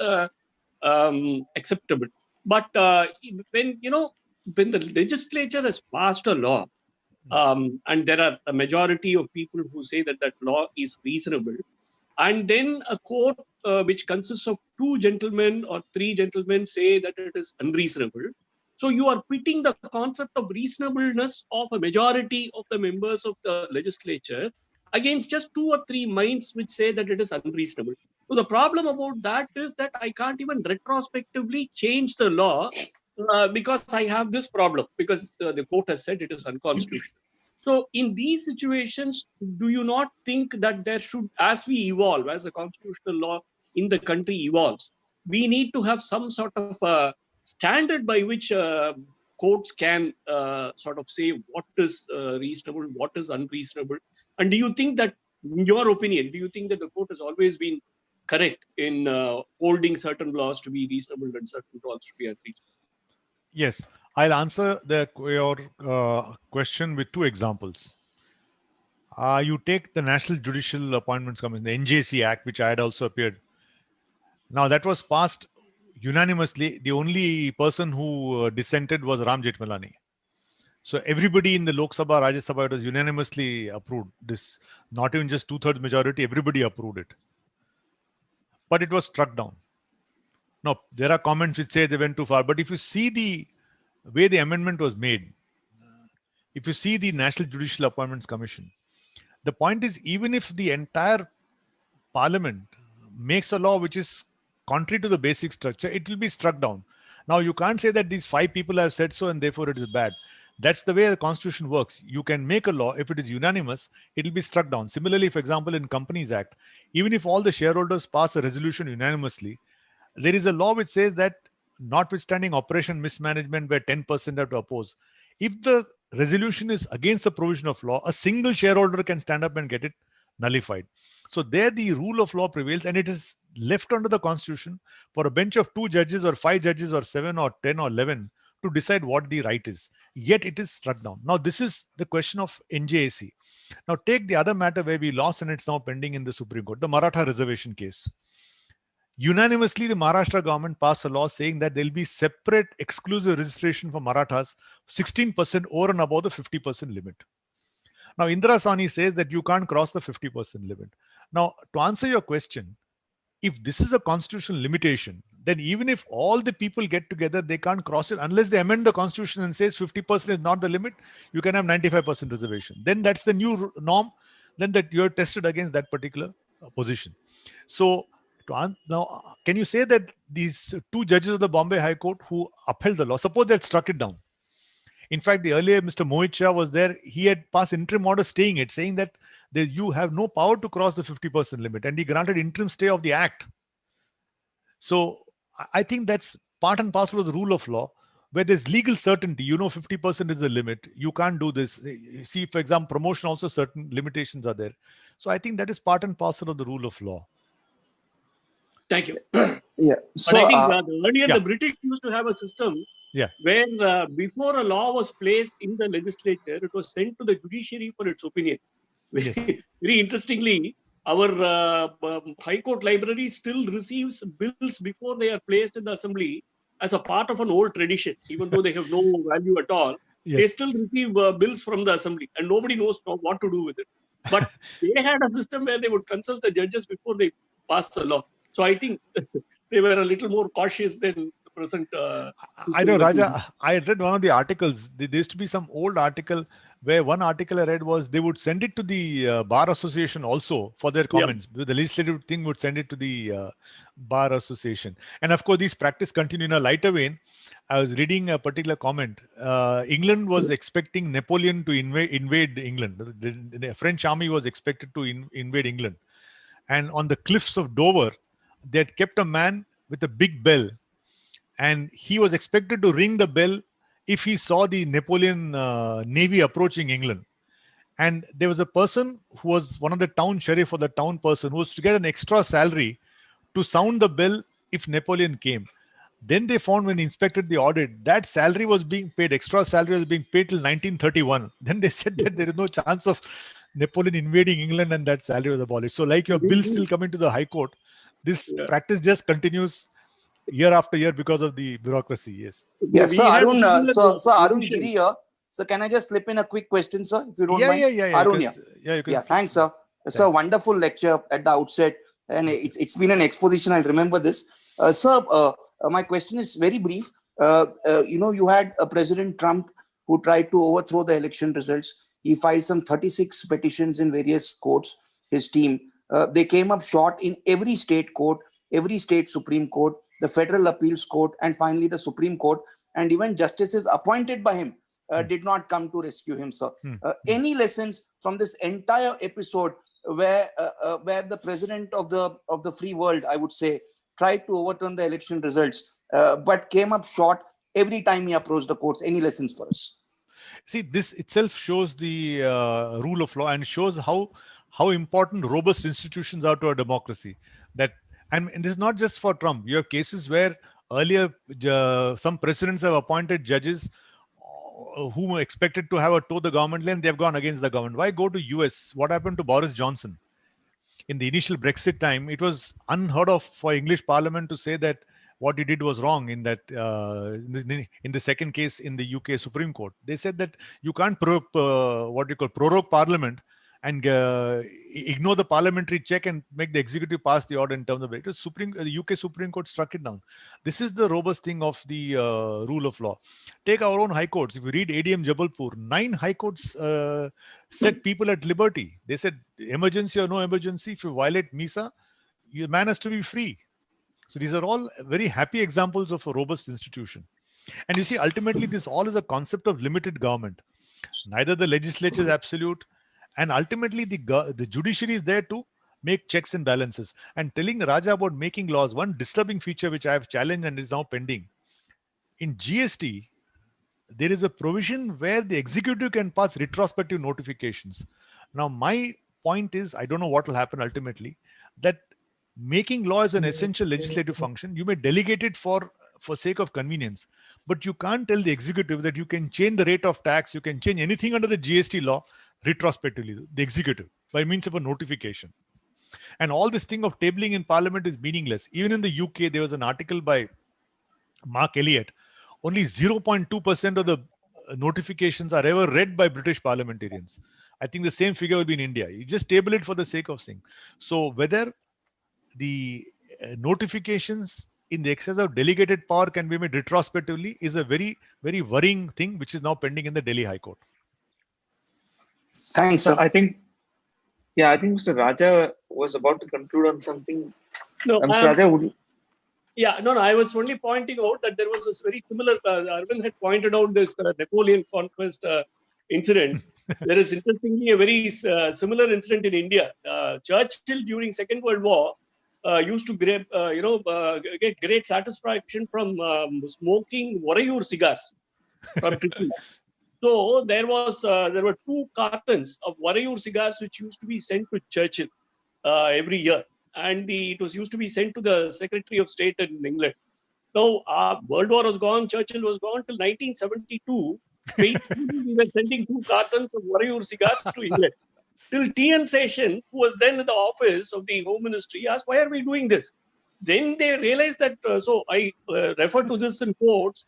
acceptable. But when when the legislature has passed a law, and there are a majority of people who say that that law is reasonable, and then a court which consists of two gentlemen or three gentlemen say that it is unreasonable. So you are pitting the concept of reasonableness of a majority of the members of the legislature against just two or three minds which say that it is unreasonable. So the problem about that is that I can't even retrospectively change the law because I have this problem, because the court has said it is unconstitutional. So in these situations, do you not think that there should, as we evolve, as the constitutional law in the country evolves, we need to have some sort of a standard by which courts can sort of say what is reasonable, what is unreasonable? And do you think that, in your opinion, do you think that the court has always been correct in holding certain laws to be reasonable and certain laws to be unreasonable? Yes, I'll answer your question with two examples. You take the National Judicial Appointments Commission, the NJC Act, which I had also appeared. Now, that was passed unanimously. The only person who dissented was Ram Jethmalani. So everybody in the Lok Sabha, Rajya Sabha, it was unanimously approved. This, not even just 2/3 majority, everybody approved it. But it was struck down. Now, there are comments which say they went too far. But if you see the way the amendment was made, if you see the National Judicial Appointments Commission, the point is, even if the entire parliament makes a law which is contrary to the basic structure, it will be struck down. Now, you can't say that these 5 people have said so and therefore it is bad. That's the way the constitution works. You can make a law, if it is unanimous, it will be struck down. Similarly, for example, in Companies Act, even if all the shareholders pass a resolution unanimously, there is a law which says that notwithstanding operation mismanagement where 10% have to oppose, if the resolution is against the provision of law, a single shareholder can stand up and get it nullified. So there the rule of law prevails, and it is left under the constitution for a bench of 2 judges or 5 judges or 7 or 10 or 11 to decide what the right is. Yet it is struck down. Now, this is the question of NJAC. Now, take the other matter where we lost and it's now pending in the Supreme Court, the Maratha reservation case. Unanimously, the Maharashtra government passed a law saying that there will be separate exclusive registration for Marathas, 16% over and above the 50% limit. Now, Indira Sawhney says that you can't cross the 50% limit. Now, to answer your question, if this is a constitutional limitation, then even if all the people get together, they can't cross it unless they amend the constitution and says 50% is not the limit. You can have 95% reservation. Then that's the new norm. Then that you're tested against that particular position. So now, can you say that these 2 judges of the Bombay High Court who upheld the law, suppose they had struck it down? In fact, the earlier Mr. Mohit Shah was there. He had passed interim order staying it, saying that you have no power to cross the 50% limit, and he granted interim stay of the act. So I think that's part and parcel of the rule of law, where there's legal certainty. 50% is the limit. You can't do this. You see, for example, promotion also, certain limitations are there. So I think that is part and parcel of the rule of law. Thank you. Yeah. So, but I think earlier the British used to have a system where before a law was placed in the legislature, it was sent to the judiciary for its opinion. Very interestingly, our High Court library still receives bills before they are placed in the assembly as a part of an old tradition, even though they have no value at all. They still receive bills from the assembly, and nobody knows what to do with it. But they had a system where they would consult the judges before they passed the law. So I think they were a little more cautious than the present. I know, Raja. I read one of the articles. There used to be some old article where one article I read was they would send it to the Bar Association also for their comments. The legislative thing would send it to the Bar Association. And of course, these practice continue in a lighter vein. I was reading a particular comment. England was expecting Napoleon to invade England. The French army was expected to invade England. And on the cliffs of Dover, they had kept a man with a big bell, and he was expected to ring the bell if he saw the Napoleon navy approaching England. And there was a person who was one of the town sheriff or the town person who was to get an extra salary to sound the bell if Napoleon came. Then they found when they inspected the audit, that salary was being paid, extra salary was being paid till 1931. Then they said that there is no chance of Napoleon invading England and that salary was abolished. So like your bill still coming to the High Court, this practice just continues year after year because of the bureaucracy. Yes. Yes, We sir. have Arun, similar sir, Arun position. Giri here. So can I just slip in a quick question, sir, if you don't mind? Yeah. Arun, you can yeah, thanks, sir. It's a wonderful lecture at the outset, and it's been an exposition. I'll remember this. Sir, my question is very brief. You had President Trump who tried to overthrow the election results. He filed some 36 petitions in various courts, his team. They came up short in every state court, every state Supreme Court, the Federal Appeals Court, and finally the Supreme Court. And even justices appointed by him did not come to rescue him, sir. Any lessons from this entire episode where the president of the free world, I would say, tried to overturn the election results, but came up short every time he approached the courts? Any lessons for us? See, this itself shows the rule of law and shows how important robust institutions are to a democracy. And this is not just for Trump. You have cases where earlier some presidents have appointed judges whom are expected to have a toe the government line. They have gone against the government. Why go to US? What happened to Boris Johnson? In the initial Brexit time, it was unheard of for English Parliament to say that what he did was wrong in that in the second case in the UK Supreme Court. They said that you can't prorogue Parliament and ignore the parliamentary check and make the executive pass the order in terms of it. The UK Supreme Court struck it down. This is the robust thing of the rule of law. Take our own high courts. If you read ADM Jabalpur, 9 high courts set people at liberty. They said emergency or no emergency, if you violate MISA, your man has to be free. So these are all very happy examples of a robust institution. And you see, ultimately, this all is a concept of limited government. Neither the legislature is absolute, and ultimately the judiciary is there to make checks and balances. And telling Raja about making laws, one disturbing feature which I have challenged and is now pending. In GST, there is a provision where the executive can pass retrospective notifications. Now, my point is, I don't know what will happen ultimately, that making law is an essential legislative function. You may delegate it for sake of convenience, but you can't tell the executive that you can change the rate of tax, you can change anything under the GST law retrospectively, the executive, by means of a notification. And all this thing of tabling in Parliament is meaningless. Even in the UK, there was an article by Mark Elliott. Only 0.2% of the notifications are ever read by British parliamentarians. I think the same figure will be in India. You just table it for the sake of saying. So whether the notifications in the excess of delegated power can be made retrospectively is a very, very worrying thing, which is now pending in the Delhi High Court. Thanks, sir. I think Mr. Raja was about to conclude on something. No, Mr. Raja, would you? Yeah, no, I was only pointing out that there was this very similar, Arvind had pointed out this Napoleon conquest incident. There is interestingly a very similar incident in India. Churchill during Second World War used to get great satisfaction from smoking Vorayur cigars from Tripoli. So there were 2 cartons of Vorayur cigars which used to be sent to Churchill every year. And it was used to be sent to the Secretary of State in England. Now, World War was gone, Churchill was gone till 1972. We were sending 2 cartons of Vorayur cigars to England. Till T.N. Seshan, who was then in the office of the Home Ministry, asked, why are we doing this? Then they realized that, so I refer to this in quotes,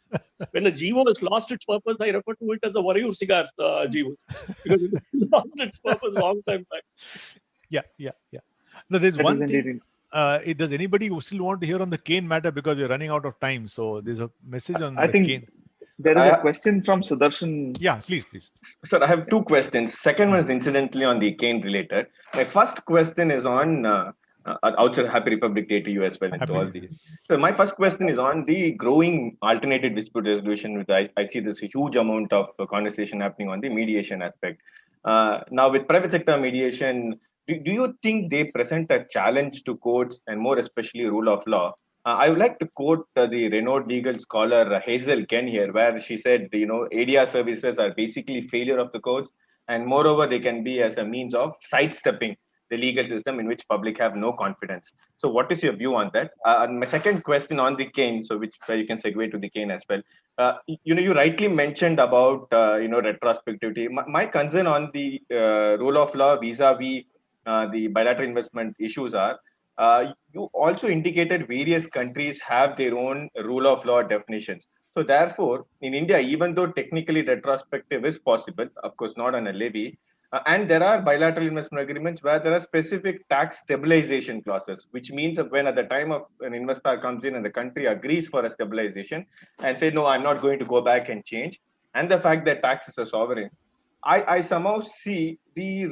when a GEVO has lost its purpose, I refer to it as a Vorayur cigars, GEVO, because it lost its purpose a long time back. Yeah. No, there's one thing. Does anybody who still want to hear on the cane matter, because we're running out of time? So there's a message on the cane. There is a question from Sudarshan. Yeah, please. Sir, I have 2 questions. Second one is incidentally on the cane related. My first question is on outside Happy Republic Day to you as well and to all these. So my first question is on the growing alternative dispute resolution, which I see there's a huge amount of conversation happening on the mediation aspect. Now with private sector mediation, do you think they present a challenge to courts and more especially rule of law? I would like to quote the renowned legal scholar Hazel Ken here, where she said, ADR services are basically failure of the courts, and moreover, they can be as a means of sidestepping the legal system in which public have no confidence. So what is your view on that? And my second question on the cane, so which you can segue to the cane as well. You rightly mentioned about retrospectivity. My concern on the rule of law vis-a-vis the bilateral investment issues are, you also indicated various countries have their own rule of law definitions. So therefore, in India, even though technically retrospective is possible, of course not on a levy, and there are bilateral investment agreements where there are specific tax stabilization clauses, which means that when at the time of an investor comes in and the country agrees for a stabilization and say, no, I'm not going to go back and change, and the fact that tax is a sovereign, I somehow see the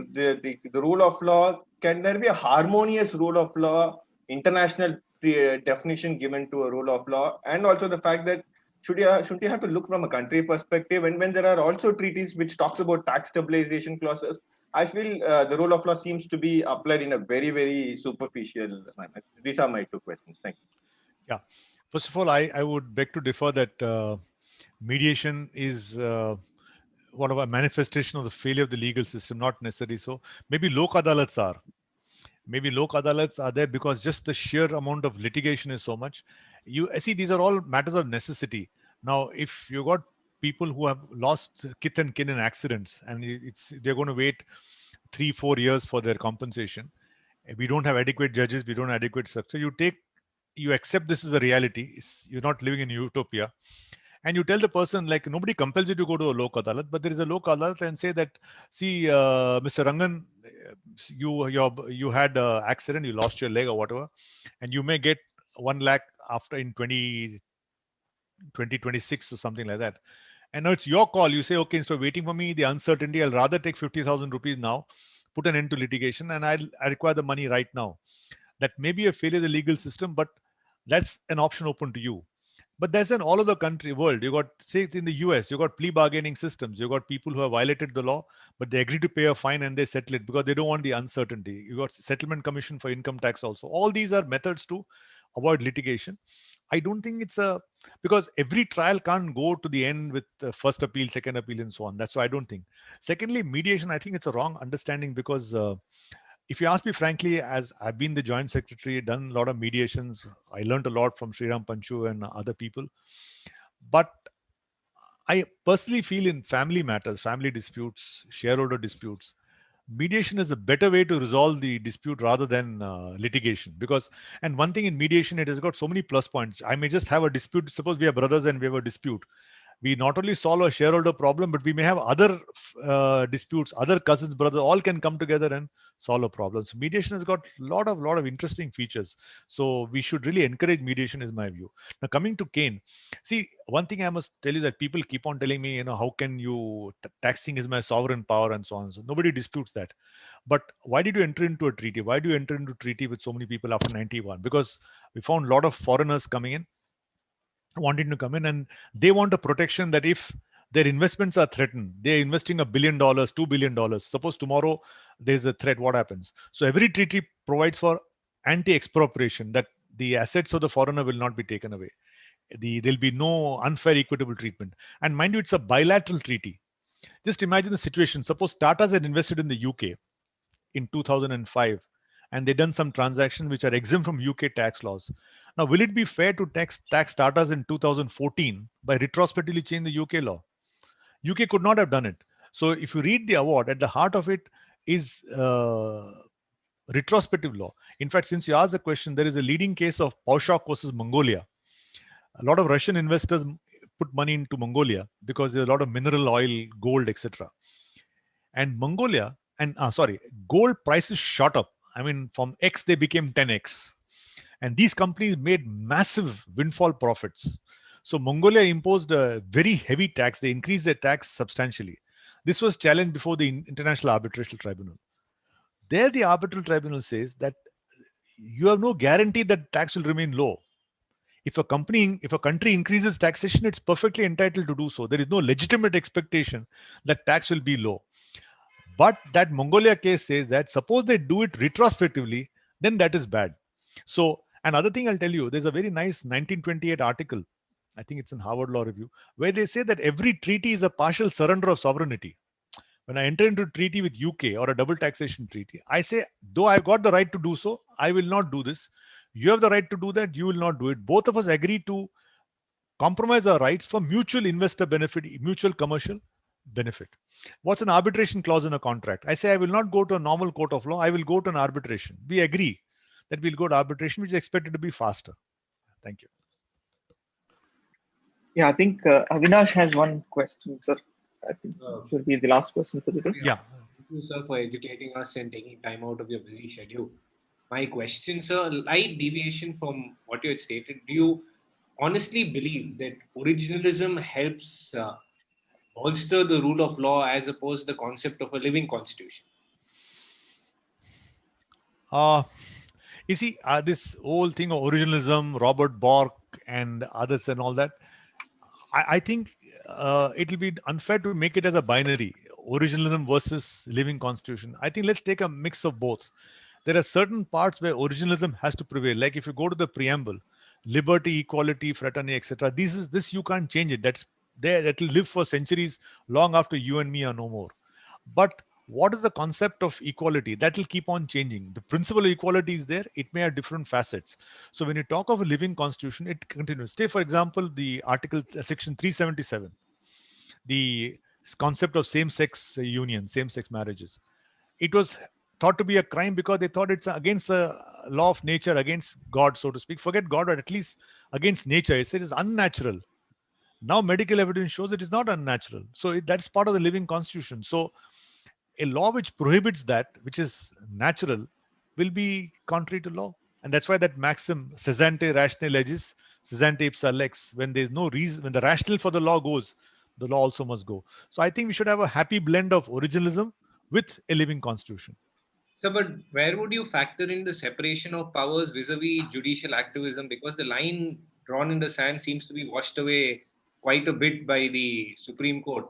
rule of law. Can there be a harmonious rule of law, international definition given to a rule of law, and also the fact that shouldn't you have to look from a country perspective? And when there are also treaties which talks about tax stabilization clauses, I feel the rule of law seems to be applied in a very, very superficial manner. These are my two questions. Thank you. Yeah. First of all, I would beg to differ that mediation is one of a manifestation of the failure of the legal system, not necessarily so. Maybe lok adalats are. Maybe lok adalats are there because just the sheer amount of litigation is so much. You see, these are all matters of necessity. Now, if you got people who have lost kith and kin in accidents, and they're going to wait 3-4 years for their compensation. We don't have adequate judges. We don't have adequate structure. You accept this is a reality. You're not living in utopia. And you tell the person, like, nobody compels you to go to a lok adalat, but there is a lok adalat, and say that, see, Mr. Rangan, you had an accident, you lost your leg or whatever, and you may get 1 lakh after in 2026 or something like that. And now it's your call. You say, okay, instead of waiting for me, the uncertainty, I'll rather take 50,000 rupees now, put an end to litigation, and I require the money right now. That may be a failure of the legal system, but that's an option open to you. But there's an all over the world. You got, say, in the US, you got plea bargaining systems. You got people who have violated the law, but they agree to pay a fine and they settle it because they don't want the uncertainty. You got settlement commission for income tax also. All these are methods to avoid litigation. I don't think it's because every trial can't go to the end with first appeal, second appeal, and so on. That's why I don't think. Secondly, mediation, I think it's a wrong understanding because if you ask me frankly, as I've been the joint secretary, done a lot of mediations, I learned a lot from Sriram Panchu and other people. But I personally feel in family matters, family disputes, shareholder disputes, mediation is a better way to resolve the dispute rather than litigation. And one thing in mediation, it has got so many plus points. I may just have a dispute. Suppose we are brothers and we have a dispute. We not only solve a shareholder problem, but we may have other disputes, other cousins, brothers, all can come together and solve a problem. So mediation has got a lot of interesting features. So we should really encourage mediation is my view. Now coming to cane, see, one thing I must tell you that people keep on telling me, how can you, taxing is my sovereign power and so on. So nobody disputes that. But why did you enter into a treaty? Why do you enter into a treaty with so many people after 91? Because we found a lot of foreigners coming in, wanting to come in, and they want a protection that if their investments are threatened, they're investing $1 billion, $2 billion. Suppose tomorrow there's a threat, what happens? So every treaty provides for anti-expropriation, that the assets of the foreigner will not be taken away. There'll be no unfair equitable treatment. And mind you, it's a bilateral treaty. Just imagine the situation. Suppose Tata's had invested in the UK in 2005, and they've done some transactions which are exempt from UK tax laws. Now, will it be fair to tax Tatas in 2014 by retrospectively change the UK law? UK could not have done it. So if you read the award, at the heart of it is retrospective law. In fact, since you asked the question, there is a leading case of Paushok versus Mongolia. A lot of Russian investors put money into Mongolia because there's a lot of mineral oil, gold, etc. And Mongolia, gold prices shot up. I mean, from X, they became 10X. And these companies made massive windfall profits. So Mongolia imposed a very heavy tax. They increased their tax substantially. This was challenged before the International Arbitration Tribunal. There, the Arbitral Tribunal says that you have no guarantee that tax will remain low. If a country increases taxation, it's perfectly entitled to do so. There is no legitimate expectation that tax will be low. But that Mongolia case says that suppose they do it retrospectively, then that is bad. So another thing I'll tell you, there's a very nice 1928 article, I think it's in Harvard Law Review, where they say that every treaty is a partial surrender of sovereignty. When I enter into a treaty with UK or a double taxation treaty, I say, though I got the right to do so, I will not do this. You have the right to do that. You will not do it. Both of us agree to compromise our rights for mutual investor benefit, mutual commercial benefit. What's an arbitration clause in a contract? I say, I will not go to a normal court of law. I will go to an arbitration. We agree that we'll go to arbitration, which is expected to be faster. Thank you. Yeah, I think Avinash has one question, sir. I think should be the last question for the day. Yeah. Thank you, sir, for educating us and taking time out of your busy schedule. My question, sir, light deviation from what you had stated. Do you honestly believe that originalism helps bolster the rule of law as opposed to the concept of a living constitution? You see, this whole thing of originalism, Robert Bork and others and all that, I think it will be unfair to make it as a binary, originalism versus living constitution. I think let's take a mix of both. There are certain parts where originalism has to prevail. Like if you go to the preamble, liberty, equality, fraternity, etc. This you can't change it. That's there. That will live for centuries, long after you and me are no more. But what is the concept of equality? That will keep on changing. The principle of equality is there. It may have different facets. So when you talk of a living constitution, it continues. Take, for example, the article, section 377, the concept of same-sex union, same-sex marriages. It was thought to be a crime because they thought it's against the law of nature, against God, so to speak. Forget God, but at least against nature. It said it's unnatural. Now medical evidence shows it is not unnatural. So that's part of the living constitution. So a law which prohibits that, which is natural, will be contrary to law. And that's why that maxim, cessante ratione legis, cessante ipsa lex, when there's no reason, when the rationale for the law goes, the law also must go. So I think we should have a happy blend of originalism with a living constitution. So, but where would you factor in the separation of powers vis-a-vis judicial activism? Because the line drawn in the sand seems to be washed away quite a bit by the Supreme Court.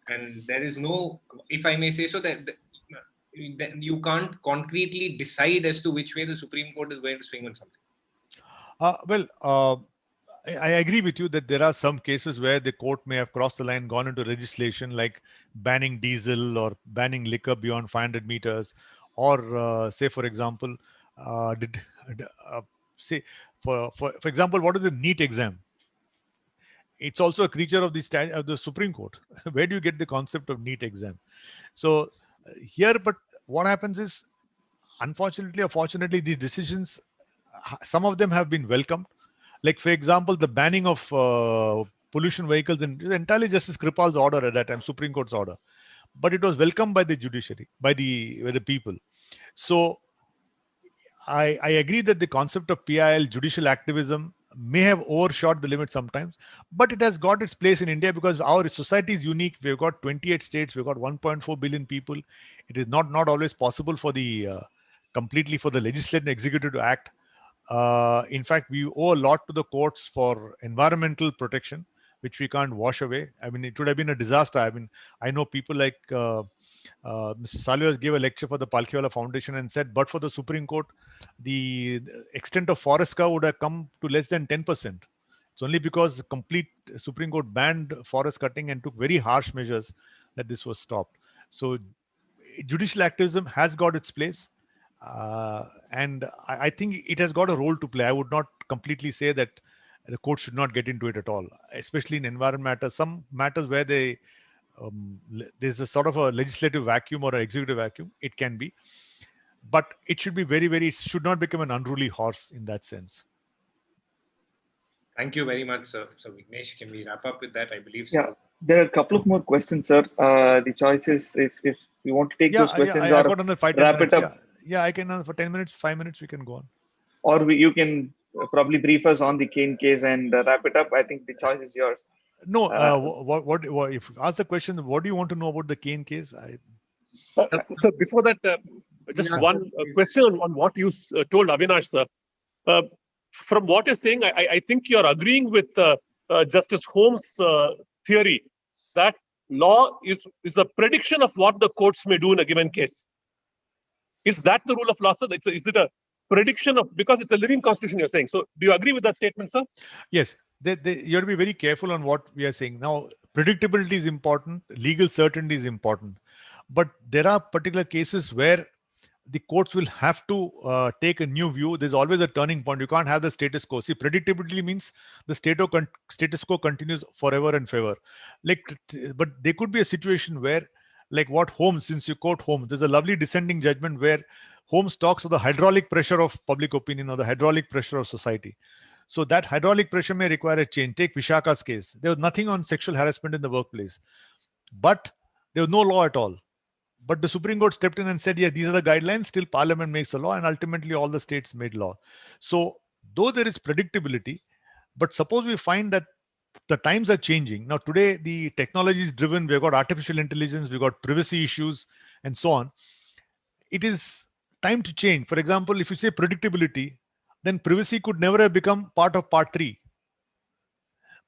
And there is no, if I may say so, that you can't concretely decide as to which way the Supreme Court is going to swing on something. I agree with you that there are some cases where the court may have crossed the line, gone into legislation like banning diesel or banning liquor beyond 500 meters, or say, for example, say, for example, what is the NEET exam? It's also a creature of the Supreme Court. Where do you get the concept of NEET exam? So here, but what happens is, unfortunately or fortunately, the decisions, some of them have been welcomed. Like, for example, the banning of pollution vehicles, and entirely Justice Kripal's order at that time, Supreme Court's order. But it was welcomed by the judiciary, by the people. So I agree that the concept of PIL, judicial activism, may have overshot the limit sometimes, but it has got its place in India because our society is unique. We've got 28 states, we've got 1.4 billion people. It is not always possible for the completely for the legislature and executive to act. In fact, we owe a lot to the courts for environmental protection, which we can't wash away. I mean, it would have been a disaster. I mean, I know people like Mr. Salvas gave a lecture for the Palkhiwala Foundation and said, but for the Supreme Court, the extent of forest cover would have come to less than 10%. It's only because the complete Supreme Court banned forest cutting and took very harsh measures that this was stopped. So judicial activism has got its place. And I think it has got a role to play. I would not completely say that the court should not get into it at all, especially in environment matters. Some matters where there's a sort of a legislative vacuum or an executive vacuum, it can be. But it should be it should not become an unruly horse in that sense. Thank you very much, sir. So Vignesh, can we wrap up with that? I believe so. Yeah, there are a couple of more questions, sir. The choices, if you want to take those questions, or wrap it up. Yeah, I can for 10 minutes, 5 minutes, we can go on. Or you can probably brief us on the Kane case and wrap it up. I think the choice is yours. No, what if you ask the question, what do you want to know about the Kane case? So before that, just one question on what you told Avinash, sir. From what you're saying, I think you're agreeing with Justice Holmes' theory that law is a prediction of what the courts may do in a given case. Is that the rule of law, sir? Is it a prediction of, because it's a living constitution you're saying? So do you agree with that statement, sir? Yes. You have to be very careful on what we are saying. Now, predictability is important. Legal certainty is important. But there are particular cases where the courts will have to take a new view. There's always a turning point. You can't have the status quo. See, predictability means the status quo continues forever and forever. But there could be a situation where, like what Holmes, since you quote Holmes, there's a lovely dissenting judgment where Holmes talks of the hydraulic pressure of public opinion or the hydraulic pressure of society. So that hydraulic pressure may require a change. Take Vishaka's case. There was nothing on sexual harassment in the workplace, but there was no law at all. But the Supreme Court stepped in and said, yeah, these are the guidelines. Still, Parliament makes the law, and ultimately all the states made law. So though there is predictability, but suppose we find that the times are changing. Now, today, the technology is driven. We've got artificial intelligence, we've got privacy issues, and so on. It is time to change. For example, if you say predictability, then privacy could never have become part of part 3.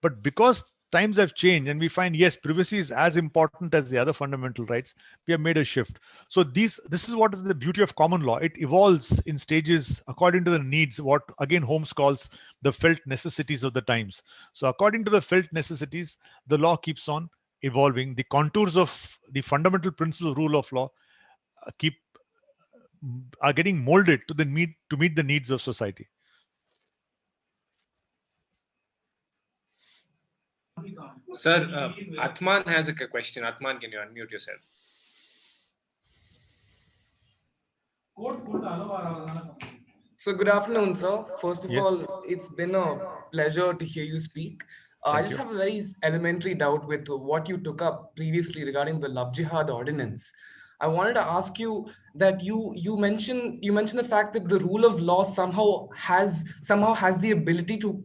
But because times have changed and we find, yes, privacy is as important as the other fundamental rights, we have made a shift. So this is what is the beauty of common law. It evolves in stages according to the needs, what again Holmes calls the felt necessities of the times. So according to the felt necessities, the law keeps on evolving. The contours of the fundamental principle rule of law are getting molded to meet the needs of society. Sir, Atman has a question. Atman, can you unmute yourself? So good afternoon, sir. First of all, it's been a pleasure to hear you speak. I just have a very elementary doubt with what you took up previously regarding the Love Jihad ordinance. I wanted to ask you that you mentioned the fact that the rule of law somehow has the ability to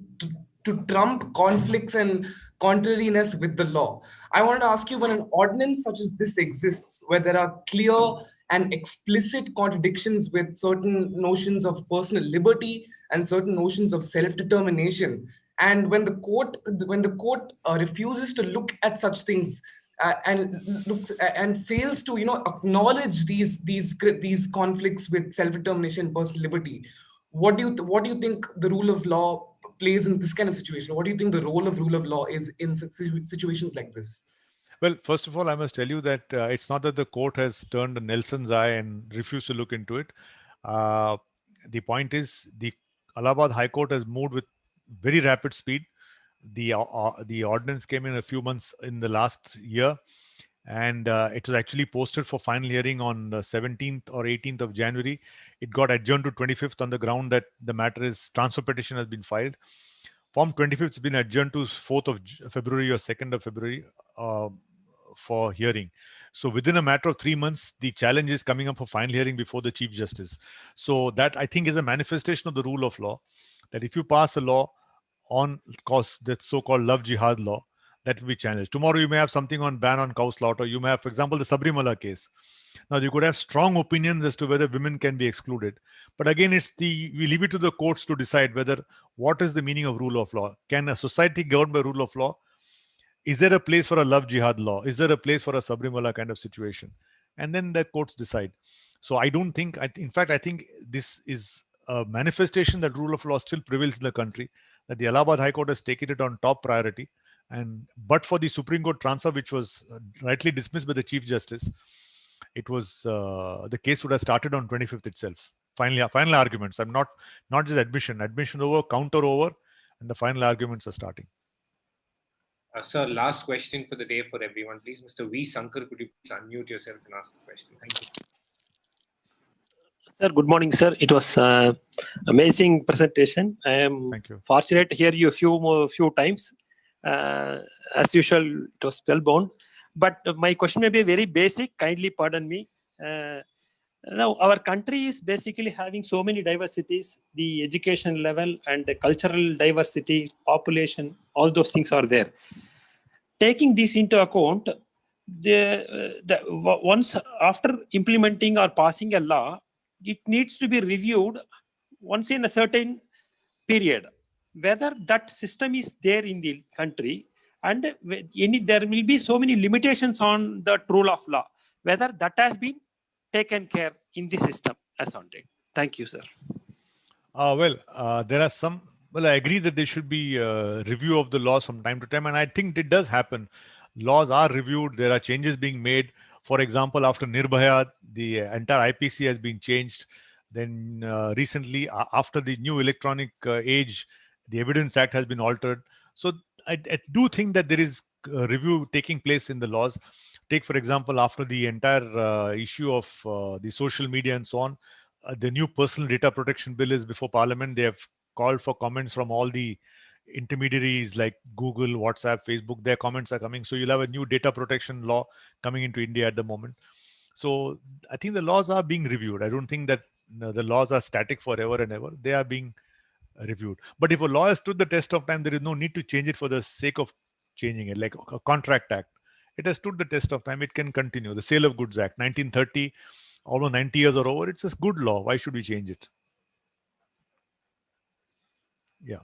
trump conflicts and contrariness with the law. I wanted to ask you, when an ordinance such as this exists, where there are clear and explicit contradictions with certain notions of personal liberty and certain notions of self-determination, and when the court refuses to look at such things and fails to acknowledge these conflicts with self-determination and personal liberty, what do you think the rule of law plays in this kind of situation? What do you think the role of rule of law is in situations like this? Well, first of all, I must tell you that it's not that the court has turned a Nelson's eye and refused to look into it. The point is, the Allahabad High Court has moved with very rapid speed. The ordinance came in a few months in the last year, and it was actually posted for final hearing on the 17th or 18th of January. It got adjourned to 25th on the ground that the matter is transfer petition has been filed. From 25th, it's been adjourned to 4th of February or 2nd of February for hearing. So within a matter of 3 months, the challenge is coming up for final hearing before the Chief Justice. So that, I think, is a manifestation of the rule of law, that if you pass a law on cause that so-called love jihad law, that will be challenged. Tomorrow you may have something on ban on cow slaughter. You may have, for example, the Sabrimala case. Now you could have strong opinions as to whether women can be excluded. But again, we leave it to the courts to decide what is the meaning of rule of law. Can a society governed by rule of law? Is there a place for a love jihad law? Is there a place for a Sabrimala kind of situation? And then the courts decide. So I don't think, in fact, I think this is a manifestation that rule of law still prevails in the country, that the Allahabad High Court has taken it on top priority. But for the Supreme Court transfer, which was rightly dismissed by the Chief Justice, it was the case would have started on 25th itself. Final arguments. I'm not just admission over, counter over, and the final arguments are starting. Sir, last question for the day for everyone, please. Mr. V. Sankar, could you please unmute yourself and ask the question? Thank you. Sir, good morning, sir. It was amazing presentation. I am fortunate to hear you a few times. As usual, it was spellbound. But my question may be very basic. Kindly pardon me. Now, our country is basically having so many diversities, the education level and the cultural diversity, population, all those things are there. Taking this into account, once after implementing or passing a law, it needs to be reviewed once in a certain period, whether that system is there in the country, and there will be so many limitations on the rule of law, whether that has been taken care in the system as on date. Thank you, sir. There are some. Well, I agree that there should be a review of the laws from time to time, and I think it does happen. Laws are reviewed. There are changes being made. For example, after Nirbhaya, the entire IPC has been changed. Then recently, after the new electronic age, the Evidence Act has been altered. So I do think that there is a review taking place in the laws. Take, for example, after the entire issue of the social media and so on, the new personal data protection bill is before Parliament. They have called for comments from all the intermediaries like Google, WhatsApp, Facebook. Their comments are coming. So you'll have a new data protection law coming into India at the moment. So I think the laws are being reviewed. I don't think that the laws are static forever and ever. They are being reviewed. But if a law has stood the test of time, there is no need to change it for the sake of changing it. Like a Contract Act, it has stood the test of time. It can continue. The Sale of Goods Act, 1930, almost 90 years are over. It's a good law. Why should we change it? Yeah.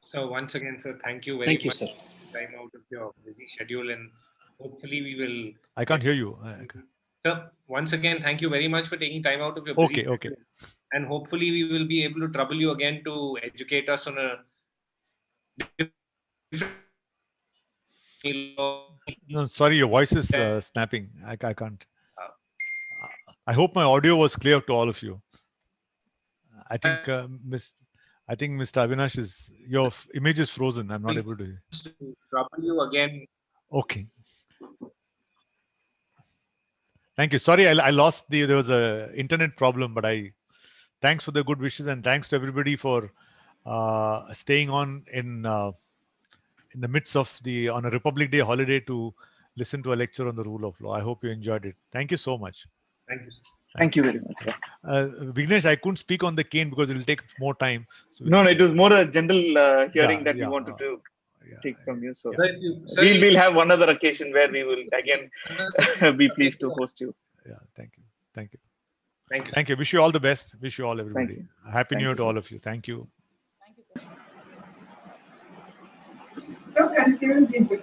So once again, sir, thank you very much. Sir. Time out of your busy schedule, and hopefully we will. I can't hear you. Sir, once again, thank you very much for taking time out of your busy schedule. Okay. And hopefully we will be able to trouble you again to educate us on a. No, sorry, your voice is snapping. I can't. I hope my audio was clear to all of you. I think Mr. Avinash your image is frozen. I'm not able to trouble you again. Okay. Thank you. Sorry, I lost there was a internet problem, but thanks for the good wishes and thanks to everybody for staying on in the midst of on a Republic Day holiday to listen to a lecture on the rule of law. I hope you enjoyed it. Thank you so much. Thank you, sir. Thank you very much, sir. Vignesh, I couldn't speak on the cane because it will take more time. So no, it was more a general hearing that we wanted to take from you. So we'll have one other occasion where we will again be pleased to host you. Yeah, thank you. Thank you. Thank you. Thank you. Wish you all the best. Wish you all, everybody. Happy New Year to all of you. Thank you. Thank you, sir. So confused is the